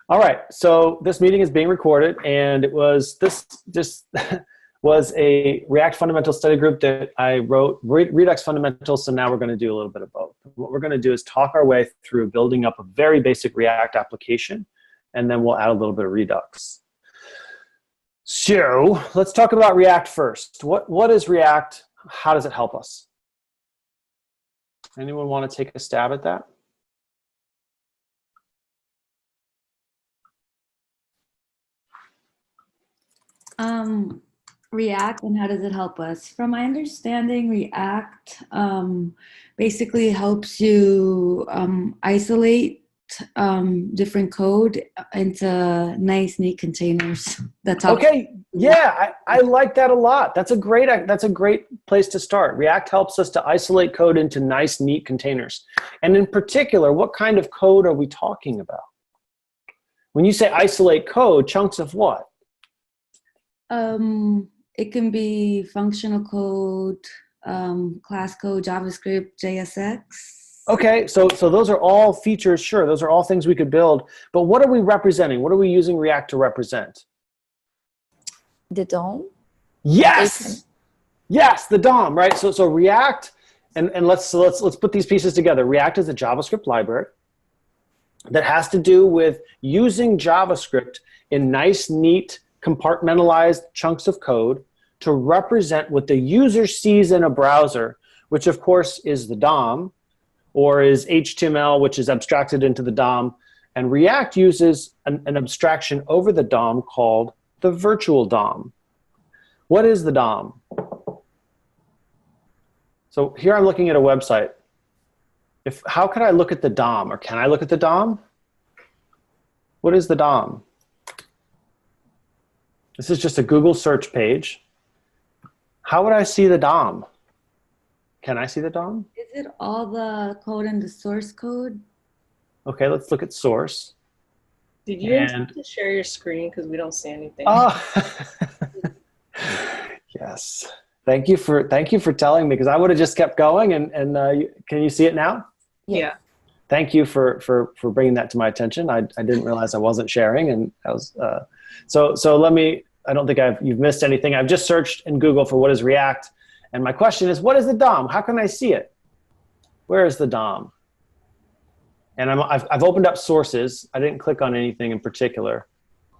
All right, so this meeting is being recorded, and this just was a React fundamental study group that I wrote, Redux fundamentals, so now we're going to do a little bit of both. What we're going to do is talk our way through building up a very basic React application, and then we'll add a little bit of Redux. So let's talk about React first. What is React? How does it help us? Anyone want to take a stab at that? React and how does it help us? From my understanding, React basically helps you isolate different code into nice, neat containers. That's how. Okay, yeah, I like that a lot. That's a great place to start. React helps us to isolate code into nice, neat containers. And in particular, what kind of code are we talking about? When you say isolate code, chunks of what? It can be functional code, class code, JavaScript, JSX. Okay, so those are all features, sure, those are all things we could build, but what are we representing? What are we using React to represent? The DOM? Yes! Yes, the DOM, right? So React, and let's put these pieces together. React is a JavaScript library that has to do with using JavaScript in nice, neat, compartmentalized chunks of code to represent what the user sees in a browser, which of course is the DOM, or is HTML, which is abstracted into the DOM. And React uses an abstraction over the DOM called the virtual DOM. What is the DOM? So here I'm looking at a website. How can I look at the DOM, or can I look at the DOM? What is the DOM? This is just a Google search page. How would I see the DOM? Can I see the DOM? Is it all the code in the source code? Okay, let's look at source. Did you intend to share your screen because we don't see anything? Oh, yes. Thank you for telling me, because I would have just kept going. And can you see it now? Yeah. Thank you for bringing that to my attention. I didn't realize I wasn't sharing, and I was so let me. I don't think you've missed anything. I've just searched in Google for what is React, and my question is, what is the DOM? How can I see it? Where is the DOM? And I've opened up sources. I didn't click on anything in particular.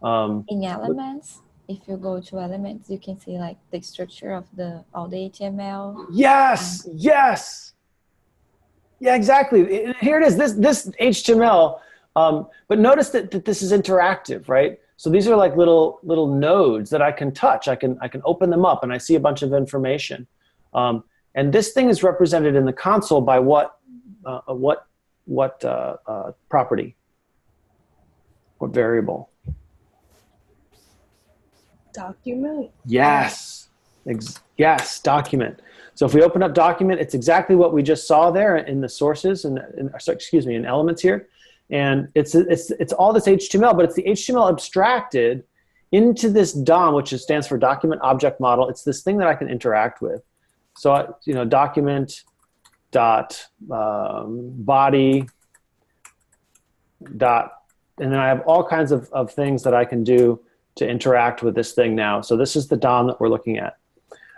In elements, if you go to elements, you can see like the structure of all the HTML. Yes, yes. Yeah, exactly. Here it is. This HTML. But notice that this is interactive, right? So these are like little nodes that I can touch. I can open them up, and I see a bunch of information. And this thing is represented in the console by what property? What variable? Document? Yes. Yes, document. So if we open up document, it's exactly what we just saw there in the sources, in elements here. And it's all this HTML, but it's the HTML abstracted into this DOM, which stands for document object model. It's this thing that I can interact with. So document dot body dot, and then I have all kinds of things that I can do to interact with this thing now. So this is the DOM that we're looking at.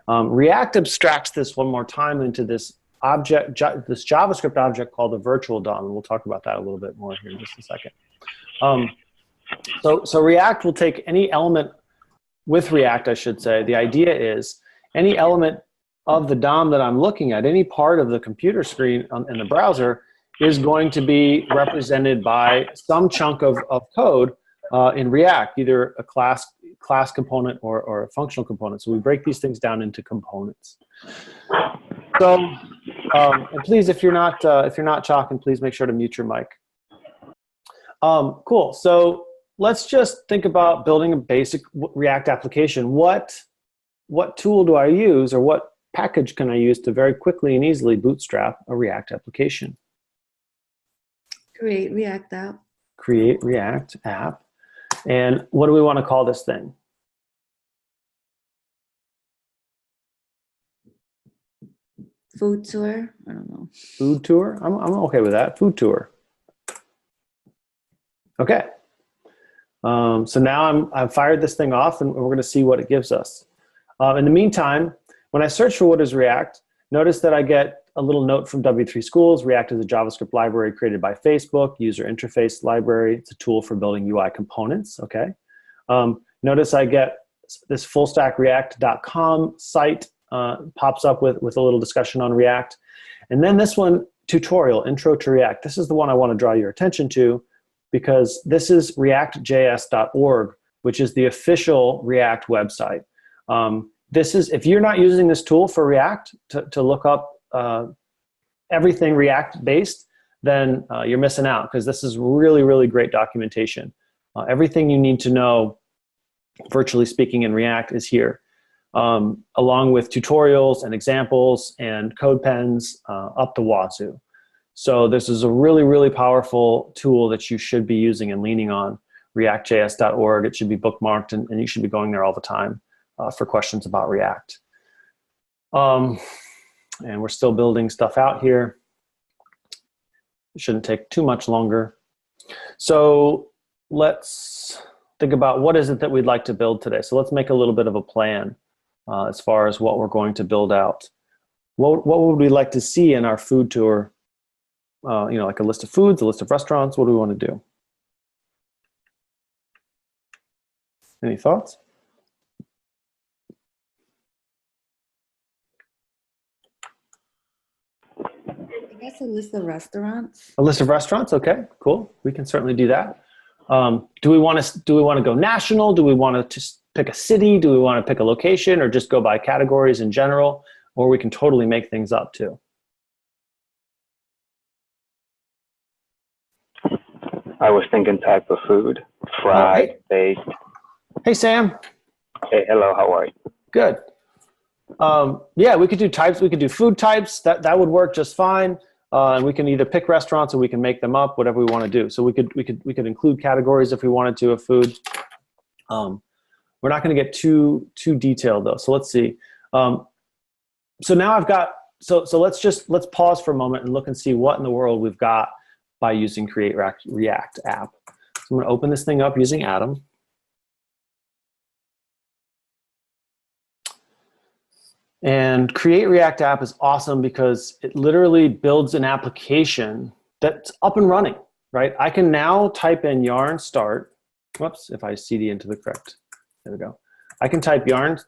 React abstracts this one more time into this object, this JavaScript object called the virtual DOM, and we'll talk about that a little bit more here in just a second. So React will take any element with React, I should say. The idea is any element of the DOM that I'm looking at, any part of the computer screen in the browser, is going to be represented by some chunk of code in React, either a class component or a functional component. So we break these things down into components. So, and please, if you're not talking, please make sure to mute your mic. Cool. So let's just think about building a basic React application. What tool do I use, or what package can I use to very quickly and easily bootstrap a React application? Create React app. Create React app. And what do we want to call this thing? Food tour? I don't know. Food tour? I'm okay with that. Food tour. Okay. So now I've fired this thing off, and we're going to see what it gives us. In the meantime, when I search for what is React, notice that I get a little note from W3 Schools. React is a JavaScript library created by Facebook, user interface library. It's a tool for building UI components, okay? Notice I get this fullstackreact.com site pops up with a little discussion on React. And then this one, tutorial, Intro to React. This is the one I want to draw your attention to, because this is reactjs.org, which is the official React website. This is, if you're not using this tool for React to look up everything React based, then you're missing out, because this is really, really great documentation. Everything you need to know, virtually speaking, in React is here, along with tutorials and examples and code pens up the wazoo. So this is a really, really powerful tool that you should be using and leaning on, reactjs.org. It should be bookmarked, and you should be going there all the time for questions about React. And we're still building stuff out here. It shouldn't take too much longer. So let's think about what is it that we'd like to build today. So let's make a little bit of a plan as far as what we're going to build out. What would we like to see in our food tour? You know, like a list of foods, a list of restaurants. What do we want to do? Any thoughts? I guess a list of restaurants. A list of restaurants. Okay, cool. We can certainly do that. Do we want to go national? Do we want to just pick a city? Do we want to pick a location, or just go by categories in general? Or we can totally make things up too. I was thinking type of food, fried, baked. Hey, Sam. Hey, hello, how are you? Good. Yeah, we could do types. We could do food types. That would work just fine. And we can either pick restaurants or we can make them up, whatever we want to do. So we could include categories if we wanted to of food. We're not going to get too detailed though. So let's see. So now I've got. So let's pause for a moment and look and see what in the world we've got by using Create React app. So I'm going to open this thing up using Atom. And Create React app is awesome because it literally builds an application that's up and running, right? I can now type in yarn start. Whoops, if I cd into the correct, there we go. I can type yarn,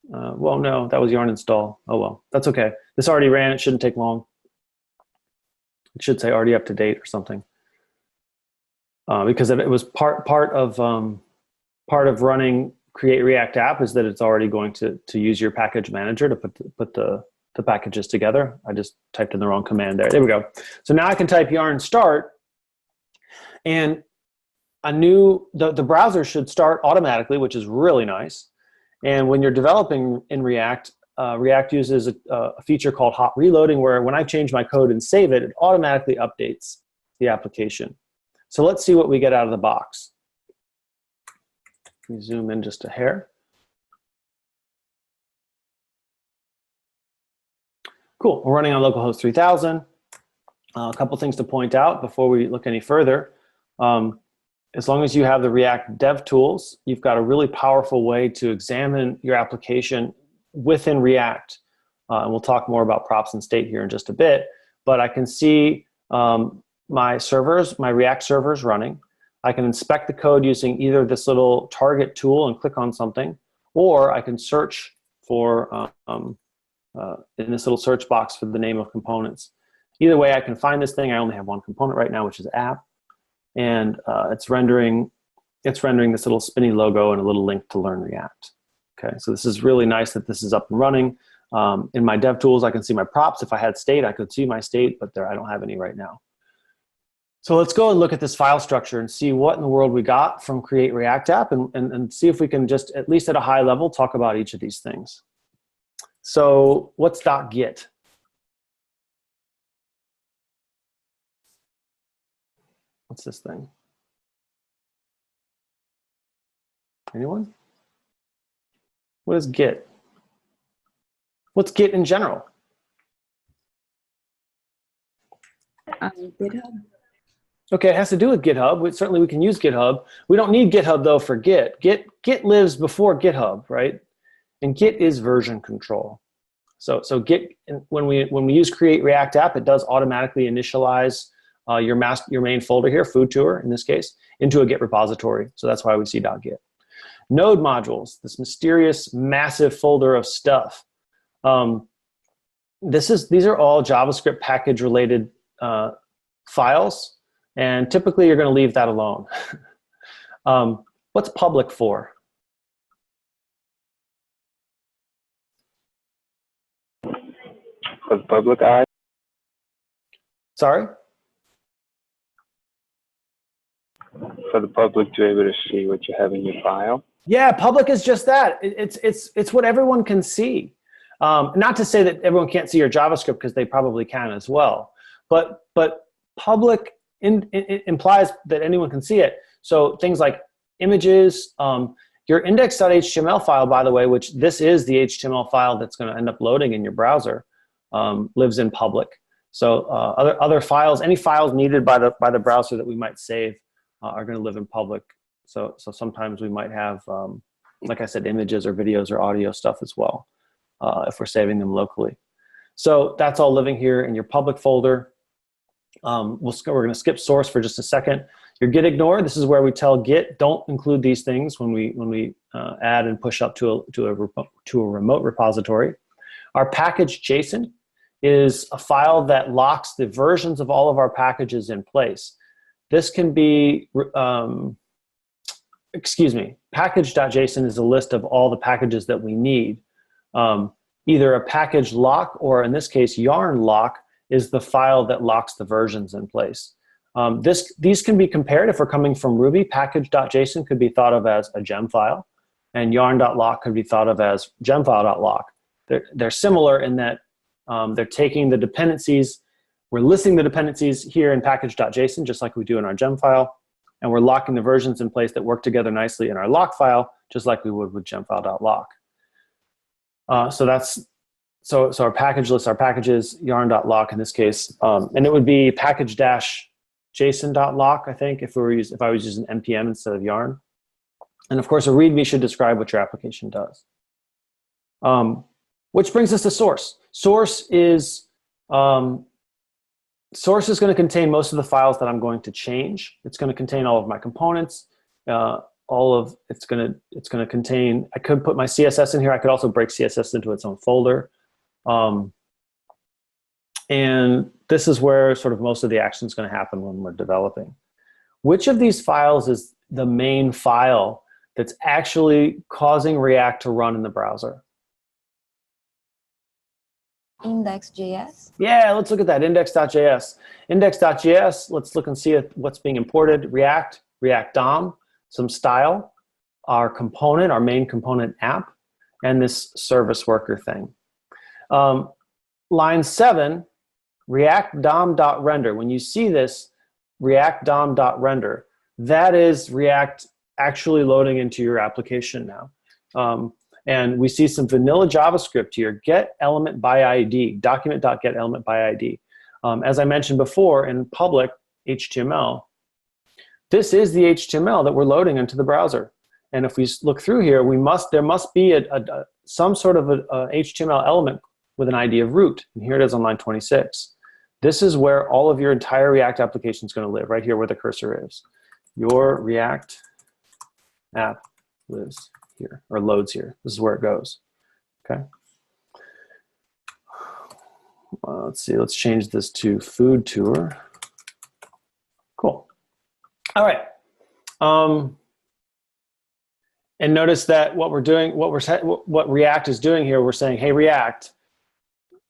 well, no, that was yarn install. Oh, well, that's okay. This already ran, it shouldn't take long. It should say already up to date or something. Because it was part of running Create React app is that it's already going to use your package manager to put the packages together. I just typed in the wrong command there. There we go. So now I can type yarn start, and the browser should start automatically, which is really nice. And when you're developing in React, React uses a feature called hot reloading, where when I change my code and save it, it automatically updates the application. So let's see what we get out of the box. Let me zoom in just a hair. Cool, we're running on localhost 3000. A couple things to point out before we look any further. As long as you have the React Dev Tools, you've got a really powerful way to examine your application within React. And we'll talk more about props and state here in just a bit. But I can see my servers, my React servers running. I can inspect the code using either this little target tool and click on something, or I can search for, in this little search box for the name of components. Either way, I can find this thing. I only have one component right now, which is app. And it's rendering this little spinny logo and a little link to learn React. Okay, so this is really nice that this is up and running. In my dev tools, I can see my props. If I had state, I could see my state, but I don't have any right now. So let's go and look at this file structure and see what in the world we got from Create React app, and see if we can just, at least at a high level, talk about each of these things. So what's .git? What's this thing? Anyone? What is Git? What's Git in general? GitHub. Okay, it has to do with GitHub. Certainly we can use GitHub. We don't need GitHub though for Git. Git lives before GitHub, right? And Git is version control. So Git, when we use create React app, it does automatically initialize your main folder here, food tour in this case, into a Git repository. So that's why we see .git. Node modules, this mysterious massive folder of stuff. These are all JavaScript package related files, and typically you're going to leave that alone. What's public for? For the public eye. Sorry? For the public to be able to see what you have in your file. Yeah, public is just that. It's what everyone can see. Not to say that everyone can't see your JavaScript, because they probably can as well. But public implies that anyone can see it. So things like images, your index.html file, by the way, which this is the HTML file that's going to end up loading in your browser, lives in public. So other files, any files needed by the browser that we might save, are going to live in public. So sometimes we might have, like I said, images or videos or audio stuff as well, if we're saving them locally. So that's all living here in your public folder. We're going to skip source for just a second. Your git ignore, this is where we tell Git, don't include these things when we add and push up to a remote repository. Our package JSON is a file that locks the versions of all of our packages in place. This can be, package.json is a list of all the packages that we need. Either a package lock, or in this case, yarn lock, is the file that locks the versions in place. These can be compared if we're coming from Ruby. Package.json could be thought of as a gem file, and yarn.lock could be thought of as gemfile.lock. They're similar in that they're taking the dependencies. We're listing the dependencies here in package.json, just like we do in our gem file, and we're locking the versions in place that work together nicely in our lock file, just like we would with gemfile.lock. So our package lists our packages, yarn.lock in this case, and it would be package-json.lock, I think, if I was using npm instead of yarn. And of course, a README should describe what your application does. Which brings us to source. Source is going to contain most of the files that I'm going to change. It's going to contain all of my components. It's going to contain, I could put my CSS in here. I could also break CSS into its own folder. And this is where sort of most of the action is going to happen when we're developing. Which of these files is the main file that's actually causing React to run in the browser? Index.js? Yeah, let's look at that, index.js. Index.js, let's look and see what's being imported. React, React DOM, some style, our component, our main component app, and this service worker thing. Line 7, React DOM.render. When you see this, React DOM.render, that is React actually loading into your application now. And we see some vanilla JavaScript here, get element by ID, document.get element by ID. As I mentioned before, in public HTML, this is the HTML that we're loading into the browser. And if we look through here, there must be some sort of a HTML element with an ID of root. And here it is on line 26. This is where all of your entire React application is going to live, right here where the cursor is. Your React app lives here, or loads here. This is where it goes, okay? Let's see, let's change this to food tour. Cool. All right. And notice that what we're doing, what React is doing here, we're saying, hey, React,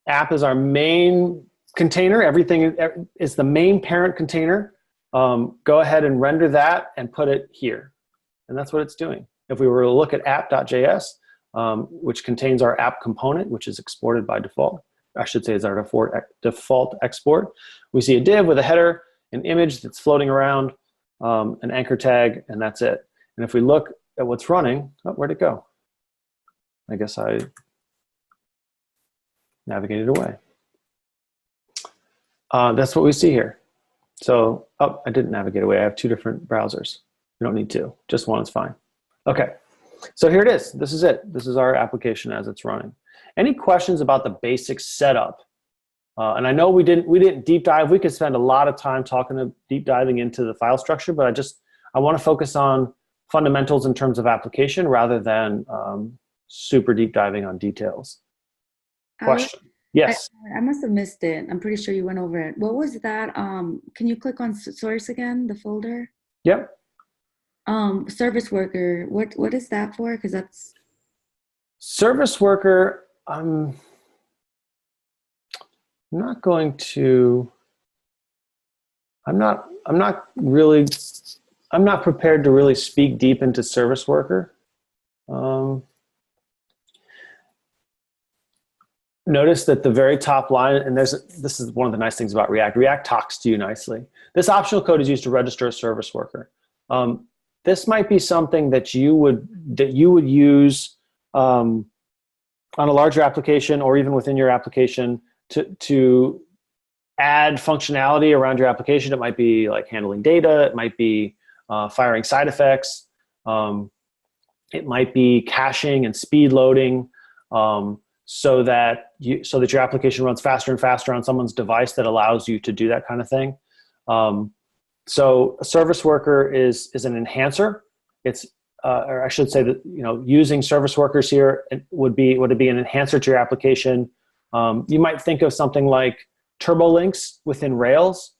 app is our main container. Everything is the main parent container. Go ahead and render that and put it here. And that's what it's doing. If we were to look at app.js, which contains our app component, which is exported by default, I should say is our default export, we see a div with a header, an image that's floating around, an anchor tag, and that's it. And if we look at what's running, oh, where'd it go? I guess I navigated away. That's what we see here. So, oh, I didn't navigate away. I have two different browsers. You don't need two. Just one is fine. Okay. So here it is. This is it. This is our application as it's running. Any questions about the basic setup? And I know we didn't deep dive. We could spend a lot of time deep diving into the file structure, but I want to focus on fundamentals in terms of application rather than super deep diving on details. Question? Yes. I must have missed it. I'm pretty sure you went over it. What was that? Can you click on source again, the folder? Yep. Service worker. What is that for? Because that's service worker. I'm not prepared to really speak deep into service worker. Notice that the very top line, and this is one of the nice things about React. React talks to you nicely. This optional code is used to register a service worker. This might be something that you would use on a larger application or even within your application to add functionality around your application. It might be like handling data. It might be firing side effects. It might be caching and speed loading. So that your application runs faster and faster on someone's device that allows you to do that kind of thing. So a service worker is an enhancer. It's or I should say that using service workers here would be an enhancer to your application. You might think of something like turbo links within Rails,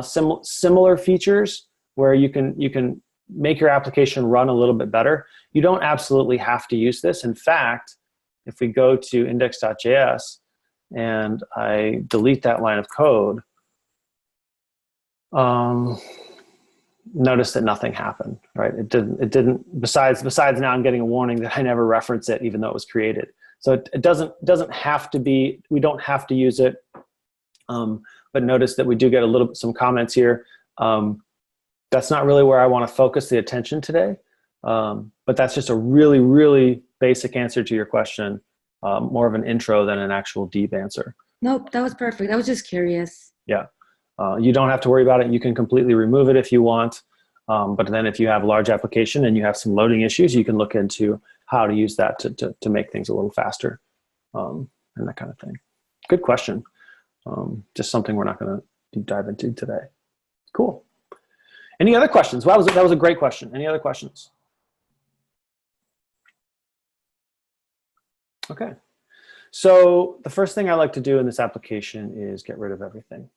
similar features where you can make your application run a little bit better. You don't absolutely have to use this. In fact, if we go to index.js and I delete that line of code, notice that nothing happened, right? It didn't, besides now I'm getting a warning that I never referenced it even though it was created. So it doesn't have to be, we don't have to use it. But notice that we do get some comments here. That's not really where I want to focus the attention today. But that's just a really, really basic answer to your question, more of an intro than an actual deep answer. Nope, that was perfect. I was just curious. Yeah, you don't have to worry about it. You can completely remove it if you want. But then if you have a large application and you have some loading issues, you can look into how to use that to make things a little faster and that kind of thing. Good question. Just something we're not going to deep dive into today. Cool. Any other questions? Well, that was a great question. Any other questions? Okay. So the first thing I like to do in this application is get rid of everything.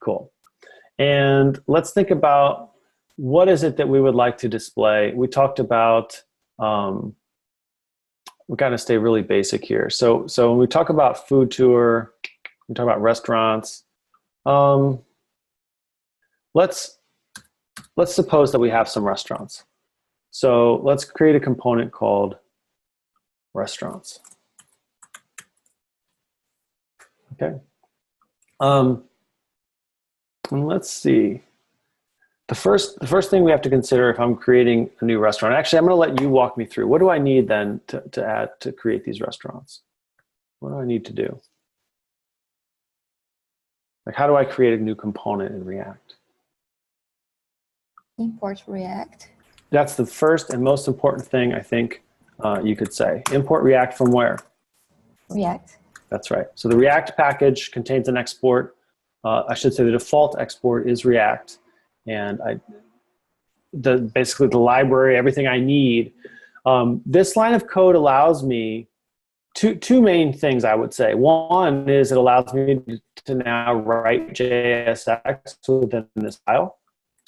Cool. And let's think about what is it that we would like to display. We talked about, we got to stay really basic here. So when we talk about food tour, we talk about restaurants. Let's suppose that we have some restaurants. So let's create a component called restaurants. Okay. And let's see. The first thing we have to consider if I'm creating a new restaurant, actually, I'm going to let you walk me through. What do I need then to add to create these restaurants? What do I need to do? Like, how do I create a new component in React? Import React. That's the first and most important thing I think you could say. Import React from where? React. That's right. So the React package contains an export. I should say the default export is React. And basically the library, everything I need. This line of code allows me two main things, I would say. One is it allows me to now write JSX within this file.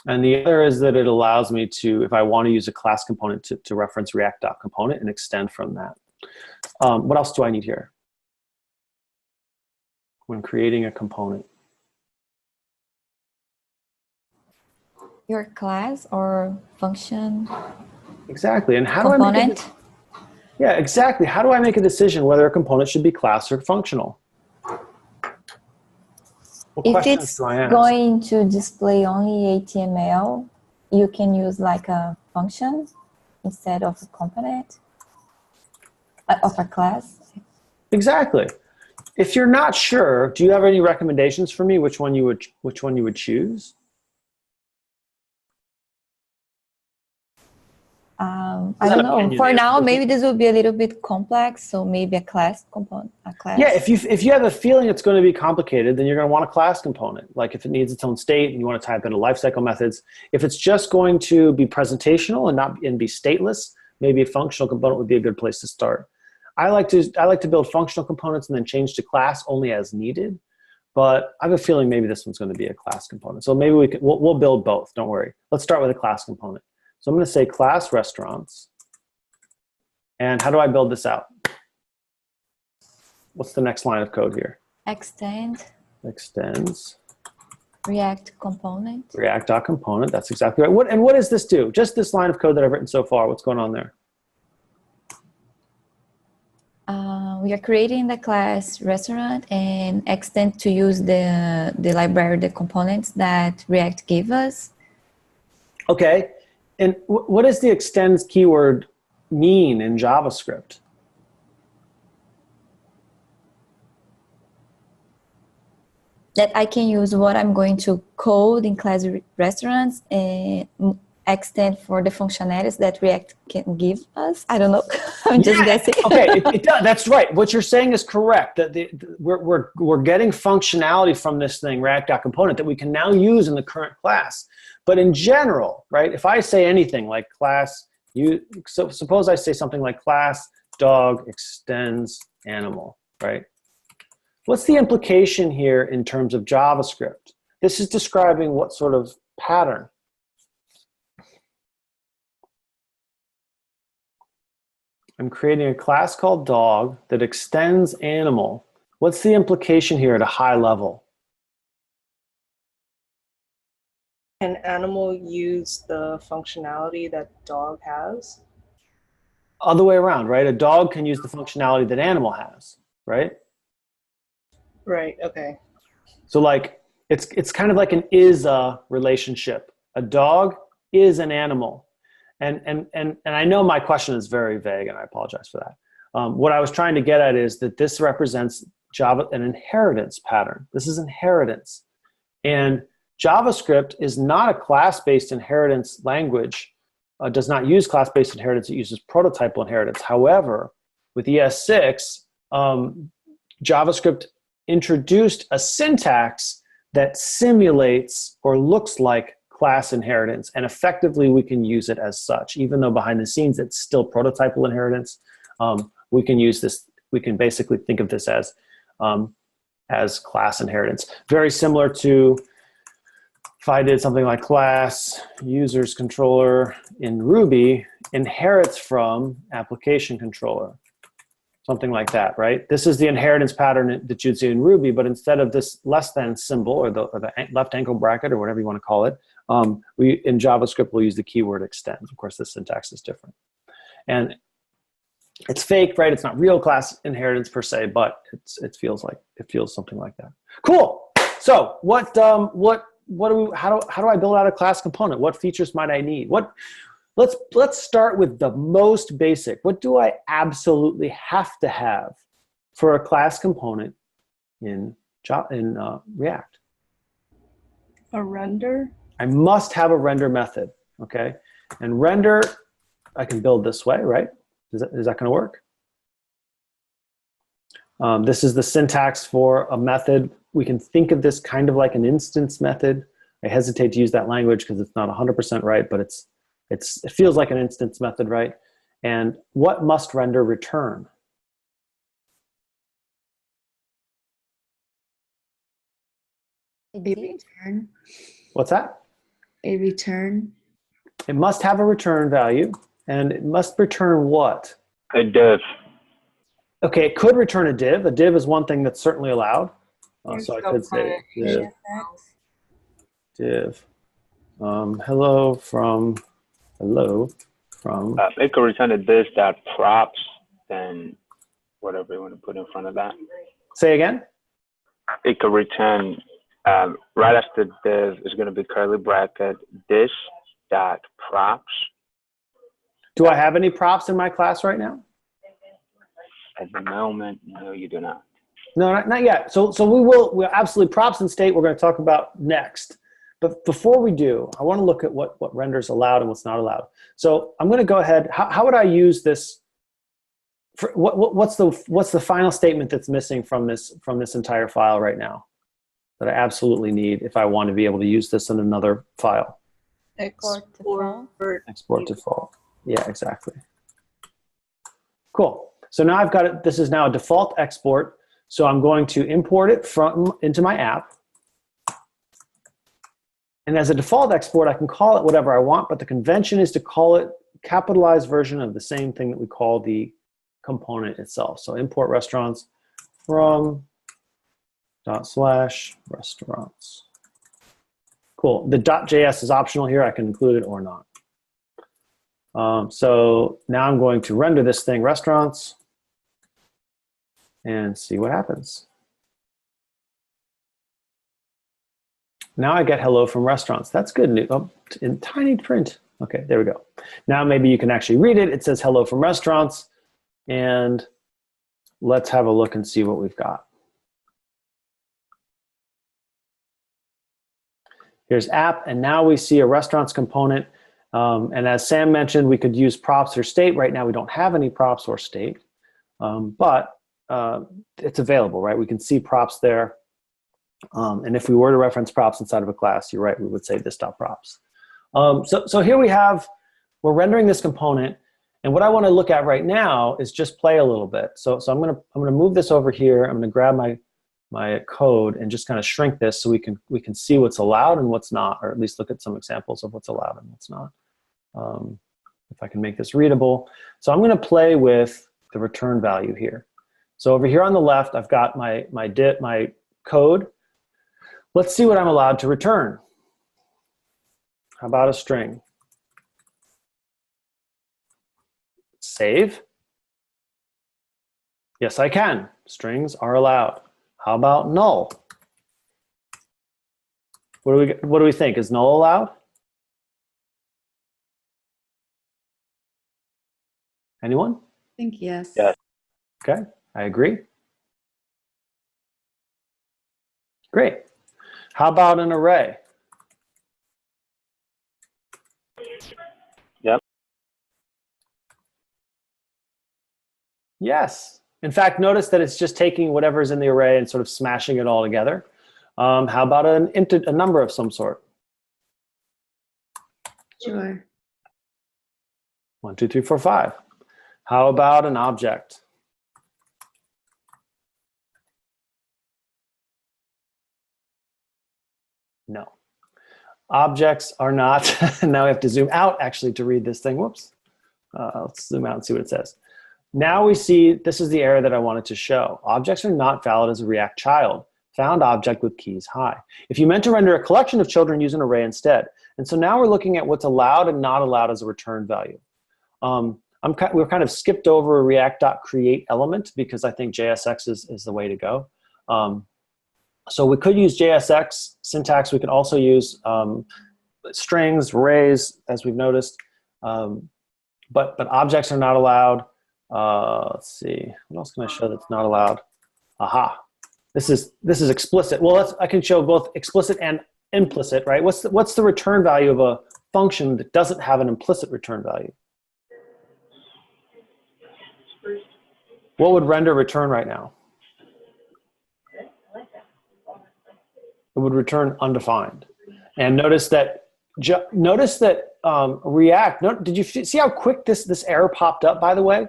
And the other is that it allows me to, if I want to use a class component, to reference react.component and extend from that. What else do I need here when creating a component? Your class or function. Exactly. And how component. do I make yeah, exactly. How do I make a decision whether a component should be class or functional? What If questions it's do I ask? going to display only HTML, you can use like a function instead of a component of a class. Exactly. If you're not sure, do you have any recommendations for me? Which one you would choose? I don't know. For now, maybe this will be a little bit complex, so maybe a class component. A class. Yeah, if you have a feeling it's going to be complicated, then you're going to want a class component. Like if it needs its own state and you want to type in a lifecycle methods. If it's just going to be presentational and be stateless, maybe a functional component would be a good place to start. I like to build functional components and then change to class only as needed. But I have a feeling maybe this one's going to be a class component. So maybe we'll build both. Don't worry. Let's start with a class component. So I'm going to say class restaurants. And how do I build this out? What's the next line of code here? Extends React component. React.component. That's exactly right. What does this do? Just this line of code that I've written so far. What's going on there? We are creating the class restaurant and extend to use the library, the components that React gave us. Okay. And what does the extends keyword mean in JavaScript? That I can use what I'm going to code in class restaurants and extend for the functionalities that React can give us. I don't know. I'm just guessing. Okay, it does. That's right. What you're saying is correct. That we're getting functionality from this thing, React.component, that we can now use in the current class. But in general, right? If I say anything like class, so suppose I say something like class dog extends animal, right? What's the implication here in terms of JavaScript? This is describing what sort of pattern? I'm creating a class called dog that extends animal. What's the implication here at a high level? Can animal use the functionality that dog has? Other way around, right? A dog can use the functionality that animal has, right? Right, okay. So like, it's kind of like an is-a relationship. A dog is an animal. And I know my question is very vague, and I apologize for that. What I was trying to get at is that this represents an inheritance pattern. This is inheritance. And JavaScript is not a class-based inheritance language, does not use class-based inheritance, it uses prototypal inheritance. However, with ES6, JavaScript introduced a syntax that simulates or looks like class inheritance, and effectively we can use it as such. Even though behind the scenes it's still prototypal inheritance, we can use this, we can basically think of this as class inheritance. Very similar to if I did something like class users controller in Ruby inherits from application controller. Something like that, right? This is the inheritance pattern that you'd see in Ruby, but instead of this less than symbol or the left angle bracket or whatever you want to call it, in JavaScript we'll use the keyword extends. Of course, the syntax is different. And it's fake, right? It's not real class inheritance per se, but it feels something like that. Cool. So how do I build out a class component? What features might I need? Let's start with the most basic. What do I absolutely have to have for a class component in React? A render? I must have a render method, okay? And render, I can build this way, right? Is that going to work? This is the syntax for a method. We can think of this kind of like an instance method. I hesitate to use that language because it's not 100% right, but it feels like an instance method, right? And what must render return? A return. What's that? A return. It must have a return value, and it must return what? A div. Okay, it could return a div. A div is one thing that's certainly allowed. So I could say div. Hello from. It could return a div that props, then whatever you want to put in front of that. Say again? It could return, right after div is going to be curly bracket, dish dot props. Do I have any props in my class right now? At the moment, no, you do not. No, not yet. So we're absolutely props and state we're going to talk about next. But before we do, I want to look at what renders allowed and what's not allowed. So I'm going to go ahead. How would I use this? What's the final statement that's missing from this entire file right now that I absolutely need if I want to be able to use this in another file? Export to default. Export default. Yeah, exactly. Cool. So now I've got it. This is now a default export. So I'm going to import it into my app. And as a default export, I can call it whatever I want, but the convention is to call it capitalized version of the same thing that we call the component itself. So import restaurants from /restaurants. Cool. The .js is optional here. I can include it or not. So now I'm going to render this thing restaurants and see what happens. Now I get hello from restaurants. That's good news. Oh, in tiny print. Okay, there we go. Now maybe you can actually read it. It says hello from restaurants. And let's have a look and see what we've got. Here's app, and now we see a restaurants component. And as Sam mentioned, we could use props or state. Right now we don't have any props or state, but it's available, right? We can see props there. And if we were to reference props inside of a class, you're right, we would say this.props. So here we're rendering this component, and what I want to look at right now is just play a little bit. So I'm gonna move this over here. I'm gonna grab my code and just kind of shrink this so we can see what's allowed and what's not, or at least look at some examples of what's allowed and what's not. If I can make this readable. So I'm gonna play with the return value here. So over here on the left, I've got my code. Let's see what I'm allowed to return. How about a string? Save. Yes, I can. Strings are allowed. How about null? What do we think? Is null allowed? Anyone? I think yes. Yes. Okay, I agree. Great. How about an array? Yep. Yes. In fact, notice that it's just taking whatever's in the array and sort of smashing it all together. How about a number of some sort? Sure. 1, 2, 3, 4, 5. How about an object? No. Objects are not. Now we have to zoom out actually to read this thing. Whoops. Let's zoom out and see what it says. Now we see this is the error that I wanted to show. Objects are not valid as a React child. Found object with keys high. If you meant to render a collection of children, use an array instead. And so now we're looking at what's allowed and not allowed as a return value. We're kind of skipped over a react.create element because I think JSX is the way to go. So we could use JSX syntax. We could also use strings, arrays, as we've noticed. But objects are not allowed. Let's see. What else can I show that's not allowed? Aha. This is explicit. Well, I can show both explicit and implicit, right? What's the return value of a function that doesn't have an implicit return value? What would render return right now? It would return undefined. And notice that React. Did you see how quick this error popped up? By the way,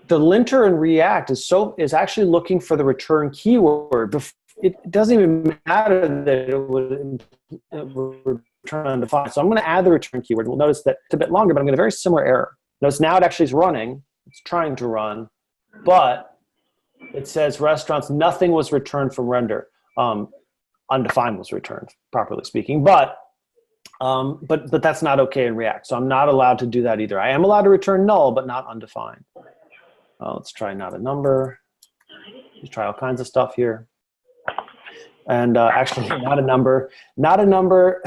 the linter in React is actually looking for the return keyword. It doesn't even matter that it would return undefined. So I'm going to add the return keyword. We'll notice that it's a bit longer, but I'm going to get a very similar error. Notice now it actually is running. It's trying to run, but it says restaurants. Nothing was returned from render. Undefined was returned, properly speaking, but that's not okay in React. So I'm not allowed to do that either. I am allowed to return null, but not undefined. Let's try not a number. Let's try all kinds of stuff here. And actually, not a number. Not a number.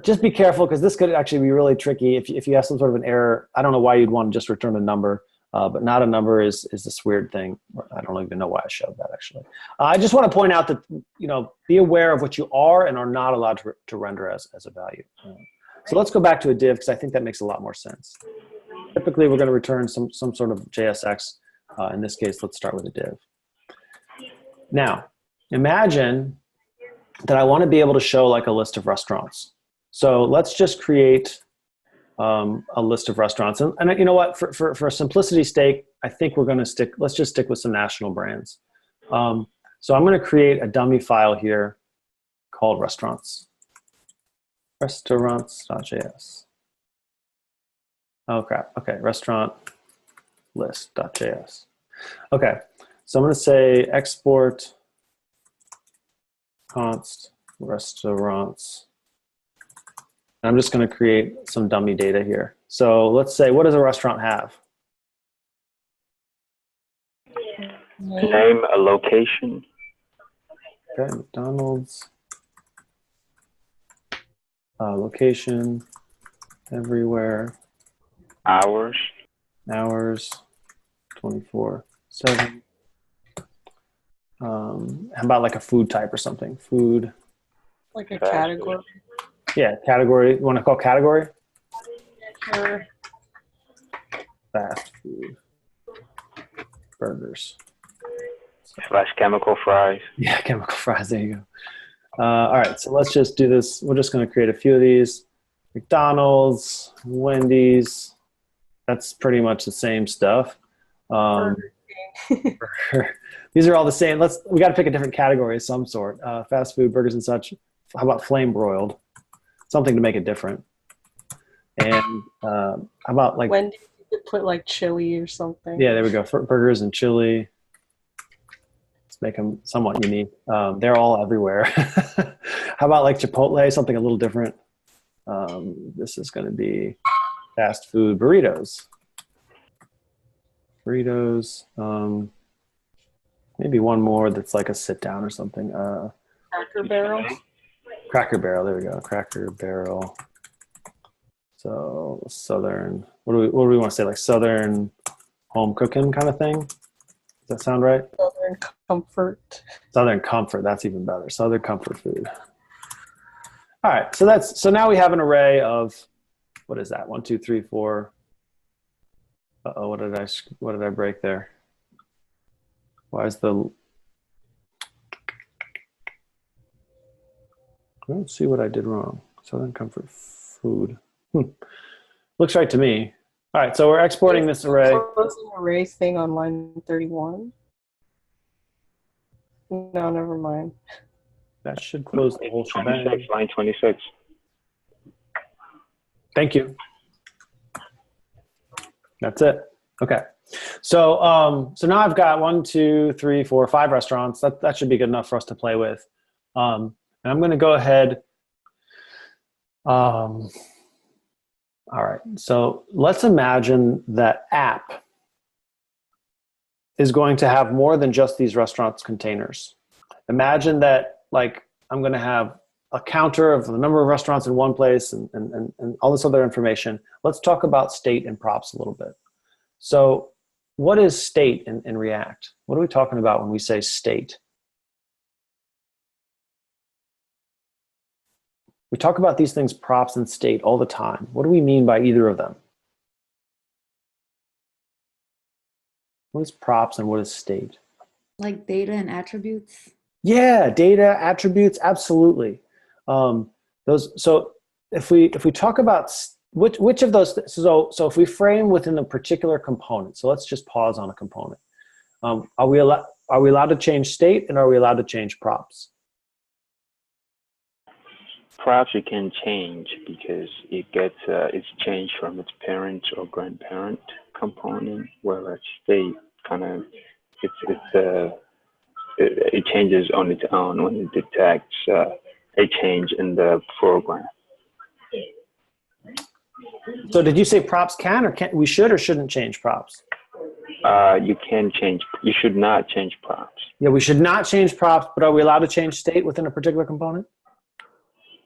Just be careful because this could actually be really tricky if you have some sort of an error. I don't know why you'd want to just return a number. but not a number is this weird thing. I don't even know why I showed that actually. I just want to point out that, be aware of what you are and are not allowed to render as a value. So let's go back to a div because I think that makes a lot more sense. Typically, we're going to return some sort of JSX. In this case, let's start with a div. Now, imagine that I want to be able to show like a list of restaurants. So let's just create a list of restaurants. And you know what, for simplicity's sake, I think we're going to let's just stick with some national brands. So I'm going to create a dummy file here called restaurants. Restaurants.js. Oh crap, okay, restaurant list.js. Okay, so I'm going to say export const restaurants. And I'm just going to create some dummy data here. So let's say, what does a restaurant have? Name, a location. Okay, McDonald's. Location, everywhere. Hours. Hours, 24/7. How about like a food type or something? Food. Like a category. Yeah, category. You want to call category? Sure. Fast food. Burgers. / chemical fries. Yeah, chemical fries. There you go. All right, so let's just do this. We're just going to create a few of these. McDonald's, Wendy's. That's pretty much the same stuff. These are all the same. We got to pick a different category of some sort. Fast food, burgers and such. How about flame broiled? Something to make it different. And how about like Wendy's, you could put like chili or something. Yeah, there we go. Burgers and chili. Let's make them somewhat unique. They're all everywhere. How about like Chipotle? Something a little different. This is going to be fast food burritos. Burritos. Maybe one more that's like a sit down or something. Cracker Barrel. Cracker Barrel. There we go. Cracker Barrel. So Southern. What do we want to say? Like Southern home cooking kind of thing. Does that sound right? Southern Comfort. Southern Comfort. That's even better. Southern Comfort food. All right. So now we have an array of, what is that? 1, 2, 3, 4. Uh-oh, what did I break there? Why is the, I don't see what I did wrong. Southern Comfort food. Looks right to me. All right, so we're exporting this array. Closing array thing on line 31. No, never mind. That should close the whole shebang. Line 26. Thank you. That's it. Okay. So now I've got 1, 2, 3, 4, 5 restaurants. That should be good enough for us to play with. And I'm going to go ahead. All right. So let's imagine that app is going to have more than just these restaurants containers. Imagine that like I'm going to have a counter of the number of restaurants in one place and all this other information. Let's talk about state and props a little bit. So what is state in React? What are we talking about when we say state? We talk about these things, props and state, all the time. What do we mean by either of them? What is props and what is state? Like data and attributes? Yeah, data, attributes, absolutely. So if we talk about which of those, so if we frame within a particular component, so let's just pause on a component. Are we allowed to change state and are we allowed to change props? Props you can change because it's changed from its parent or grandparent component, whereas state it changes on its own when it detects a change in the program. So did you say props can or can't? We should or shouldn't change props? You can change. You should not change props. Yeah, we should not change props, but are we allowed to change state within a particular component?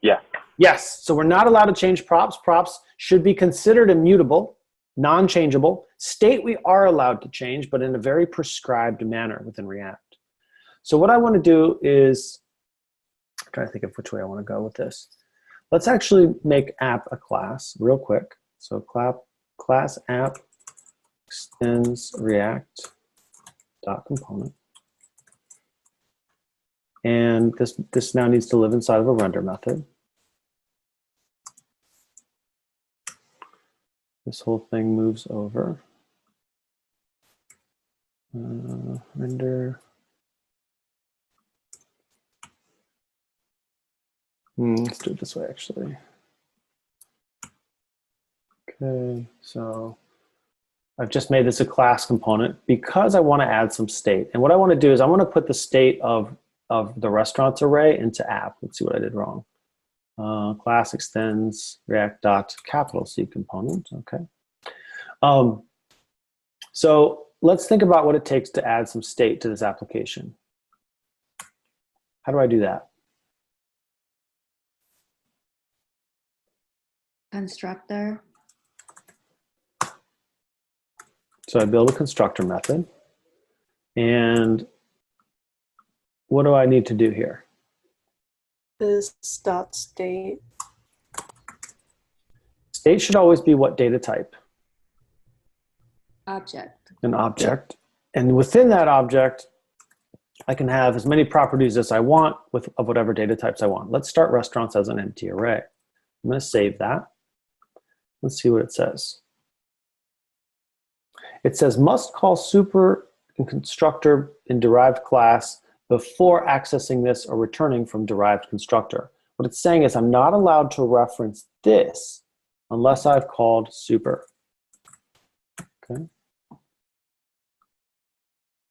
Yeah. Yes. So we're not allowed to change props. Props should be considered immutable, non-changeable. State we are allowed to change, but in a very prescribed manner within React. So what I want to do is, I'm trying to think of which way I want to go with this. Let's actually make app a class real quick. So class app extends React dot component. And this now needs to live inside of a render method. This whole thing moves over. Render. Let's do it this way, actually. Okay, so I've just made this a class component because I want to add some state. And what I want to do is I want to put the state of the restaurants array into app. Let's see what I did wrong. Class extends React dot capital C component. Okay. So let's think about what it takes to add some state to this application. How do I do that? Constructor. So I build a constructor method. And what do I need to do here? This dot state. State should always be what data type? Object. An object. And within that object, I can have as many properties as I want of whatever data types I want. Let's start restaurants as an empty array. I'm going to save that. Let's see what it says. It says must call super and constructor in derived class before accessing this or returning from derived constructor. What it's saying is I'm not allowed to reference this unless I've called super. Okay.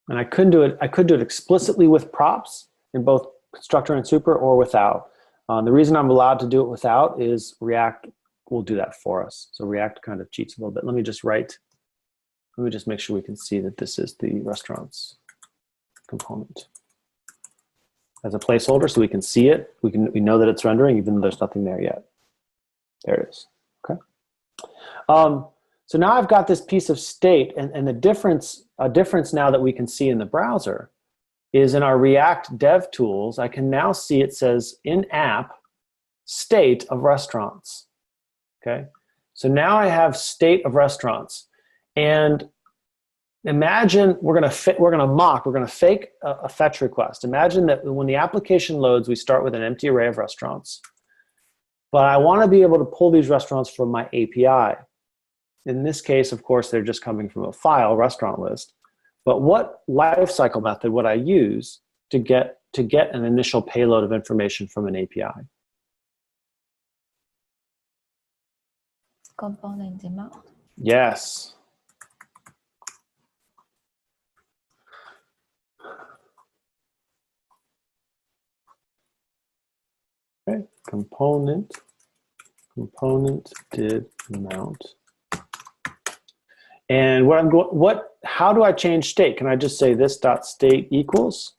And I could do it explicitly with props in both constructor and super or without. The reason I'm allowed to do it without is React will do that for us. So React kind of cheats a little bit. Let me just make sure we can see that this is the restaurants component as a placeholder so we can see it. We know that it's rendering even though there's nothing there yet. There it is. Okay. So now I've got this piece of state, and a difference now that we can see in the browser is in our React dev tools, I can now see it says in app state of restaurants. Okay. So now I have state of restaurants. And imagine we're going to fake a fetch request. Imagine that when the application loads, we start with an empty array of restaurants. But I want to be able to pull these restaurants from my API. In this case, of course, they're just coming from a file, restaurant list. But what lifecycle method would I use to get an initial payload of information from an API? Component amount. Yes. Okay, component did mount. And how do I change state? Can I just say this dot state equals?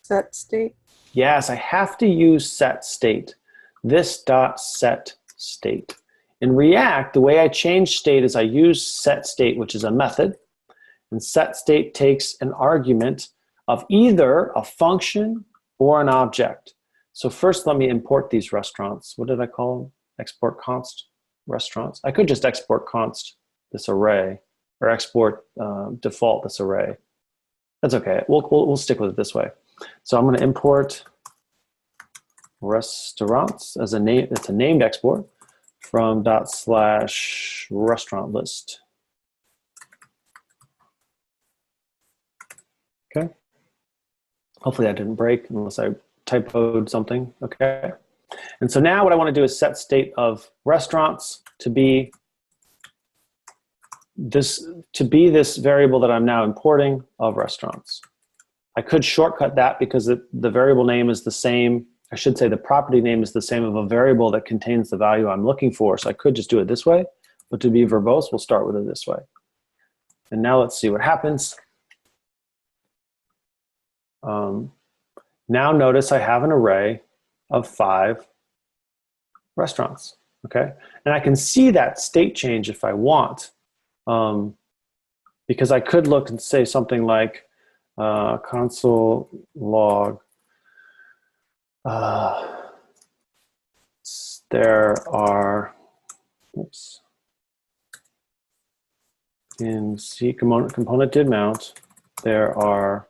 Set state. Yes, I have to use set state. This dot set state. In React, the way I change state is I use set state, which is a method. And set state takes an argument of either a function or an object. So first, let me import these restaurants. What did I call them? Export const restaurants. I could just export const this array, or export default this array. That's okay. We'll stick with it this way. So I'm going to import restaurants as a name. It's a named export from /restaurant list. Okay. Hopefully that didn't break unless I typoed something. Okay. And so now what I want to do is set state of restaurants to be this variable that I'm now importing of restaurants. I could shortcut that because the variable name is the same. I should say the property name is the same of a variable that contains the value I'm looking for. So I could just do it this way, but to be verbose, we'll start with it this way. And now let's see what happens. Now notice I have an array of 5 restaurants. okay? And I can see that state change if I want, because I could look and say something like console log, there are, oops, in C component did mount, there are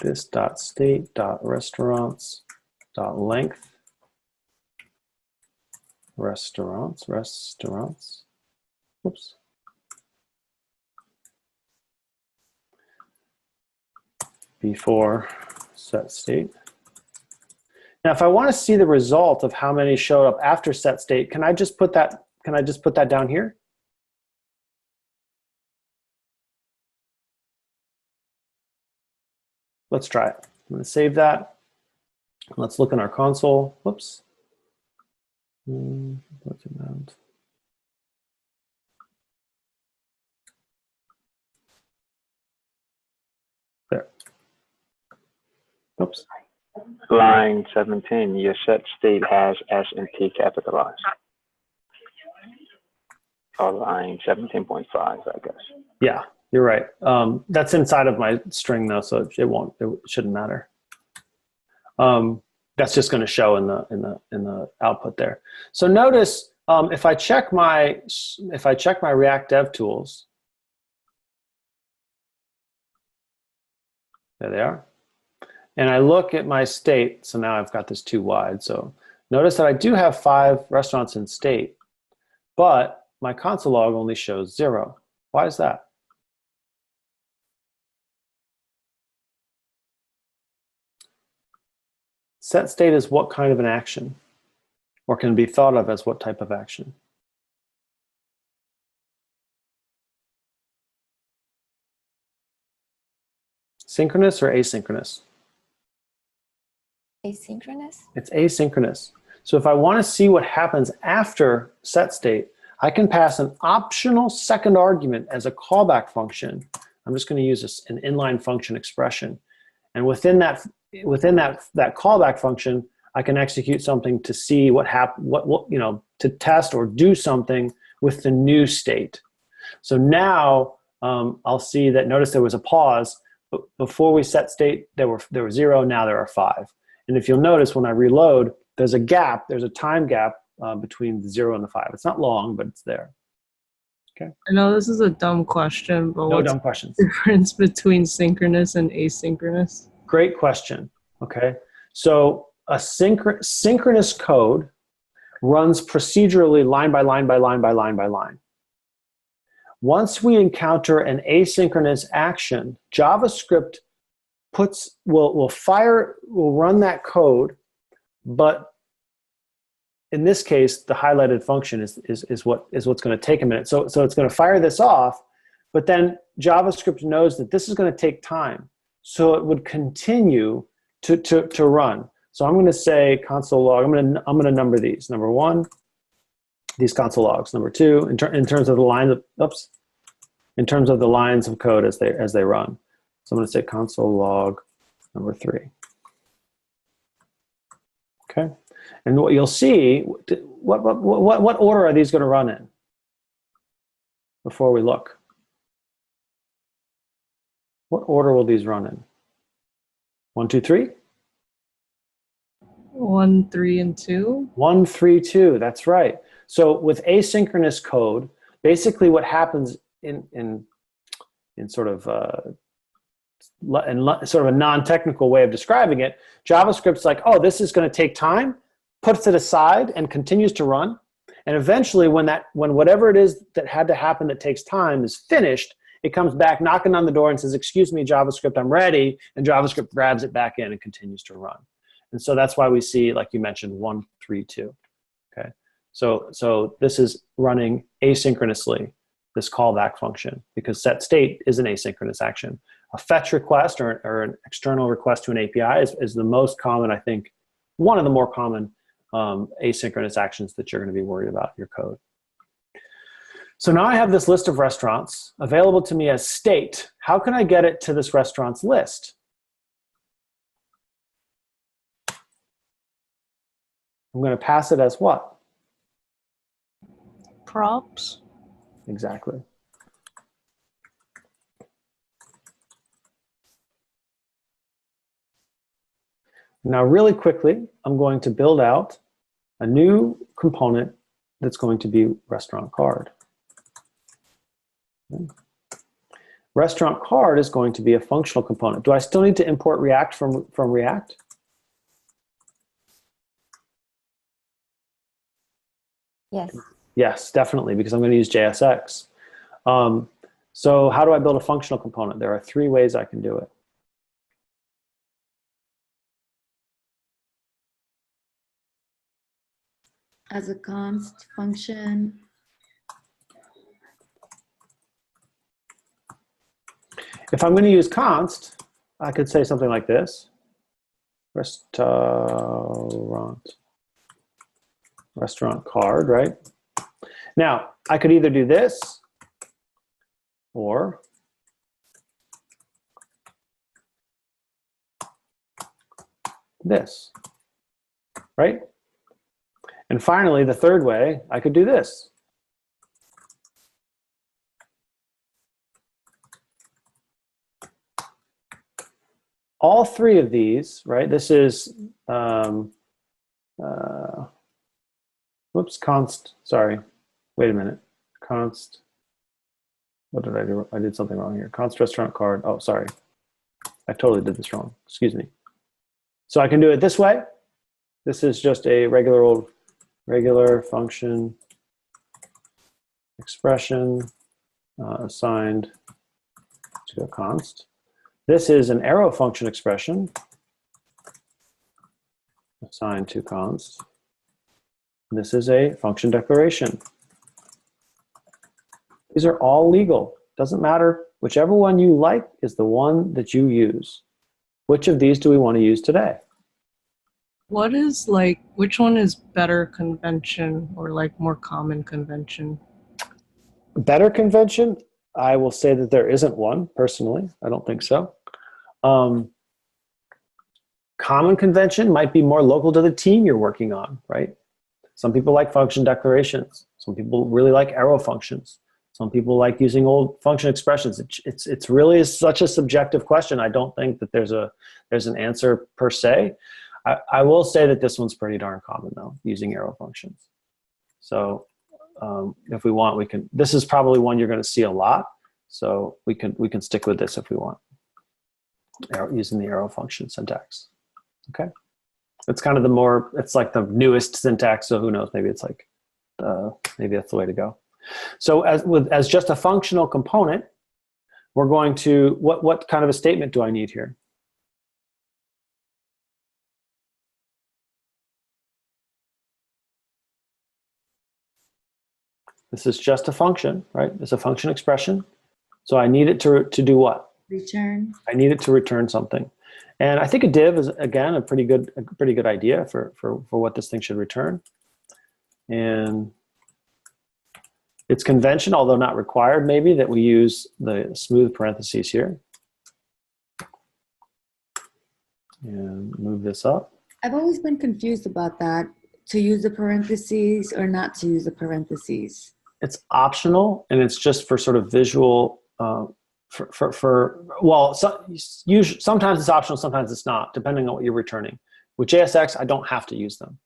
this dot state dot restaurants dot length restaurants, oops, before set state. Now, if I want to see the result of how many showed up after set state, can I just put that? Can I just put that down here? Let's try it. I'm going to save that. Let's look in our console. Whoops. There. Oops. Line 17, your set state has S and T capitalized. Or line 17.5, I guess. Yeah, you're right. That's inside of my string though, so it shouldn't matter. That's just going to show in the output there. So notice if I check my React Dev Tools, there they are. And I look at my state, so now I've got this too wide. So notice that I do have 5 restaurants in state, but my console log only shows 0. Why is that? Set state is what kind of an action? Or can be thought of as what type of action? Synchronous or asynchronous? Asynchronous? It's asynchronous. So if I want to see what happens after set state, I can pass an optional second argument as a callback function. I'm just going to use an inline function expression. And within that callback function, I can execute something to see to test or do something with the new state. So now I'll see that, notice there was a pause. But before we set state, there were 0, now there are 5. And if you'll notice when I reload, there's a gap, there's a time gap between the 0 and the 5. It's not long, but it's there. Okay. I know this is a dumb question, but no dumb questions. The difference between synchronous and asynchronous? Great question. Okay. So a synchronous code runs procedurally line by line by line by line by line. Once we encounter an asynchronous action, JavaScript will run that code, but in this case, the highlighted function is what's going to take a minute. So it's going to fire this off, but then JavaScript knows that this is going to take time, so it would continue to run. So I'm going to say console log. I'm going to number these. Number 1, these console logs. Number 2, in terms of the lines of in terms of the lines of code as they run. So I'm going to say console log number 3. Okay, and what you'll see, what order are these going to run in? Before we look, what order will these run in? 1, 2, 3. 1, 3, and 2. 1, 3, 2. That's right. So with asynchronous code, basically what happens in sort of a non-technical way of describing it, JavaScript's like, oh, this is going to take time, puts it aside and continues to run. And eventually when whatever it is that had to happen that takes time is finished, it comes back knocking on the door and says, excuse me, JavaScript, I'm ready. And JavaScript grabs it back in and continues to run. And so that's why we see, like you mentioned, 1, 3, 2. Okay. So this is running asynchronously, this callback function, because set state is an asynchronous action. A fetch request or an external request to an API is the most common, I think, one of the more common asynchronous actions that you're going to be worried about in your code. So now I have this list of restaurants available to me as state. How can I get it to this restaurants list? I'm going to pass it as what? Props. Exactly. Now, really quickly, I'm going to build out a new component that's going to be restaurant card. Okay. Restaurant card is going to be a functional component. Do I still need to import React from React? Yes. Yes, definitely, because I'm going to use JSX. So how do I build a functional component? There are 3 ways I can do it. As a const function. If I'm going to use const, I could say something like this. Restaurant card, right? Now, I could either do this or this, right? And finally, the third way, I could do this. All 3 of these, right? This is, whoops, const, sorry. Wait a minute. Const, what did I do? I did something wrong here. Const restaurant card. Oh, sorry. I totally did this wrong. Excuse me. So I can do it this way. This is just a regular function expression assigned to a const. This is an arrow function expression assigned to const. This is a function declaration. These are all legal. Doesn't matter. Whichever one you like is the one that you use. Which of these do we want to use today? What is like, which one is better convention or like more common convention? Better convention? I will say that there isn't one, personally. I don't think so. Common convention might be more local to the team you're working on, right? Some people like function declarations. Some people really like arrow functions. Some people like using old function expressions. It's really such a subjective question. I don't think that there's an answer per se. I will say that this one's pretty darn common though, using arrow functions. So if we want, we can. This is probably one you're going to see a lot. So we can stick with this if we want, using the arrow function syntax. Okay, it's kind of it's like the newest syntax. So who knows? Maybe it's like maybe that's the way to go. So as just a functional component, we're going to what kind of a statement do I need here? This is just a function, right? It's a function expression. So I need it to do what? Return. I need it to return something. And I think a div is, again, a pretty good idea for what this thing should return. And it's convention, although not required, maybe, that we use the smooth parentheses here. And move this up. I've always been confused about that, to use the parentheses or not to use the parentheses. It's optional, and it's just for sort of visual, sometimes it's optional, sometimes it's not, depending on what you're returning. With JSX, I don't have to use them.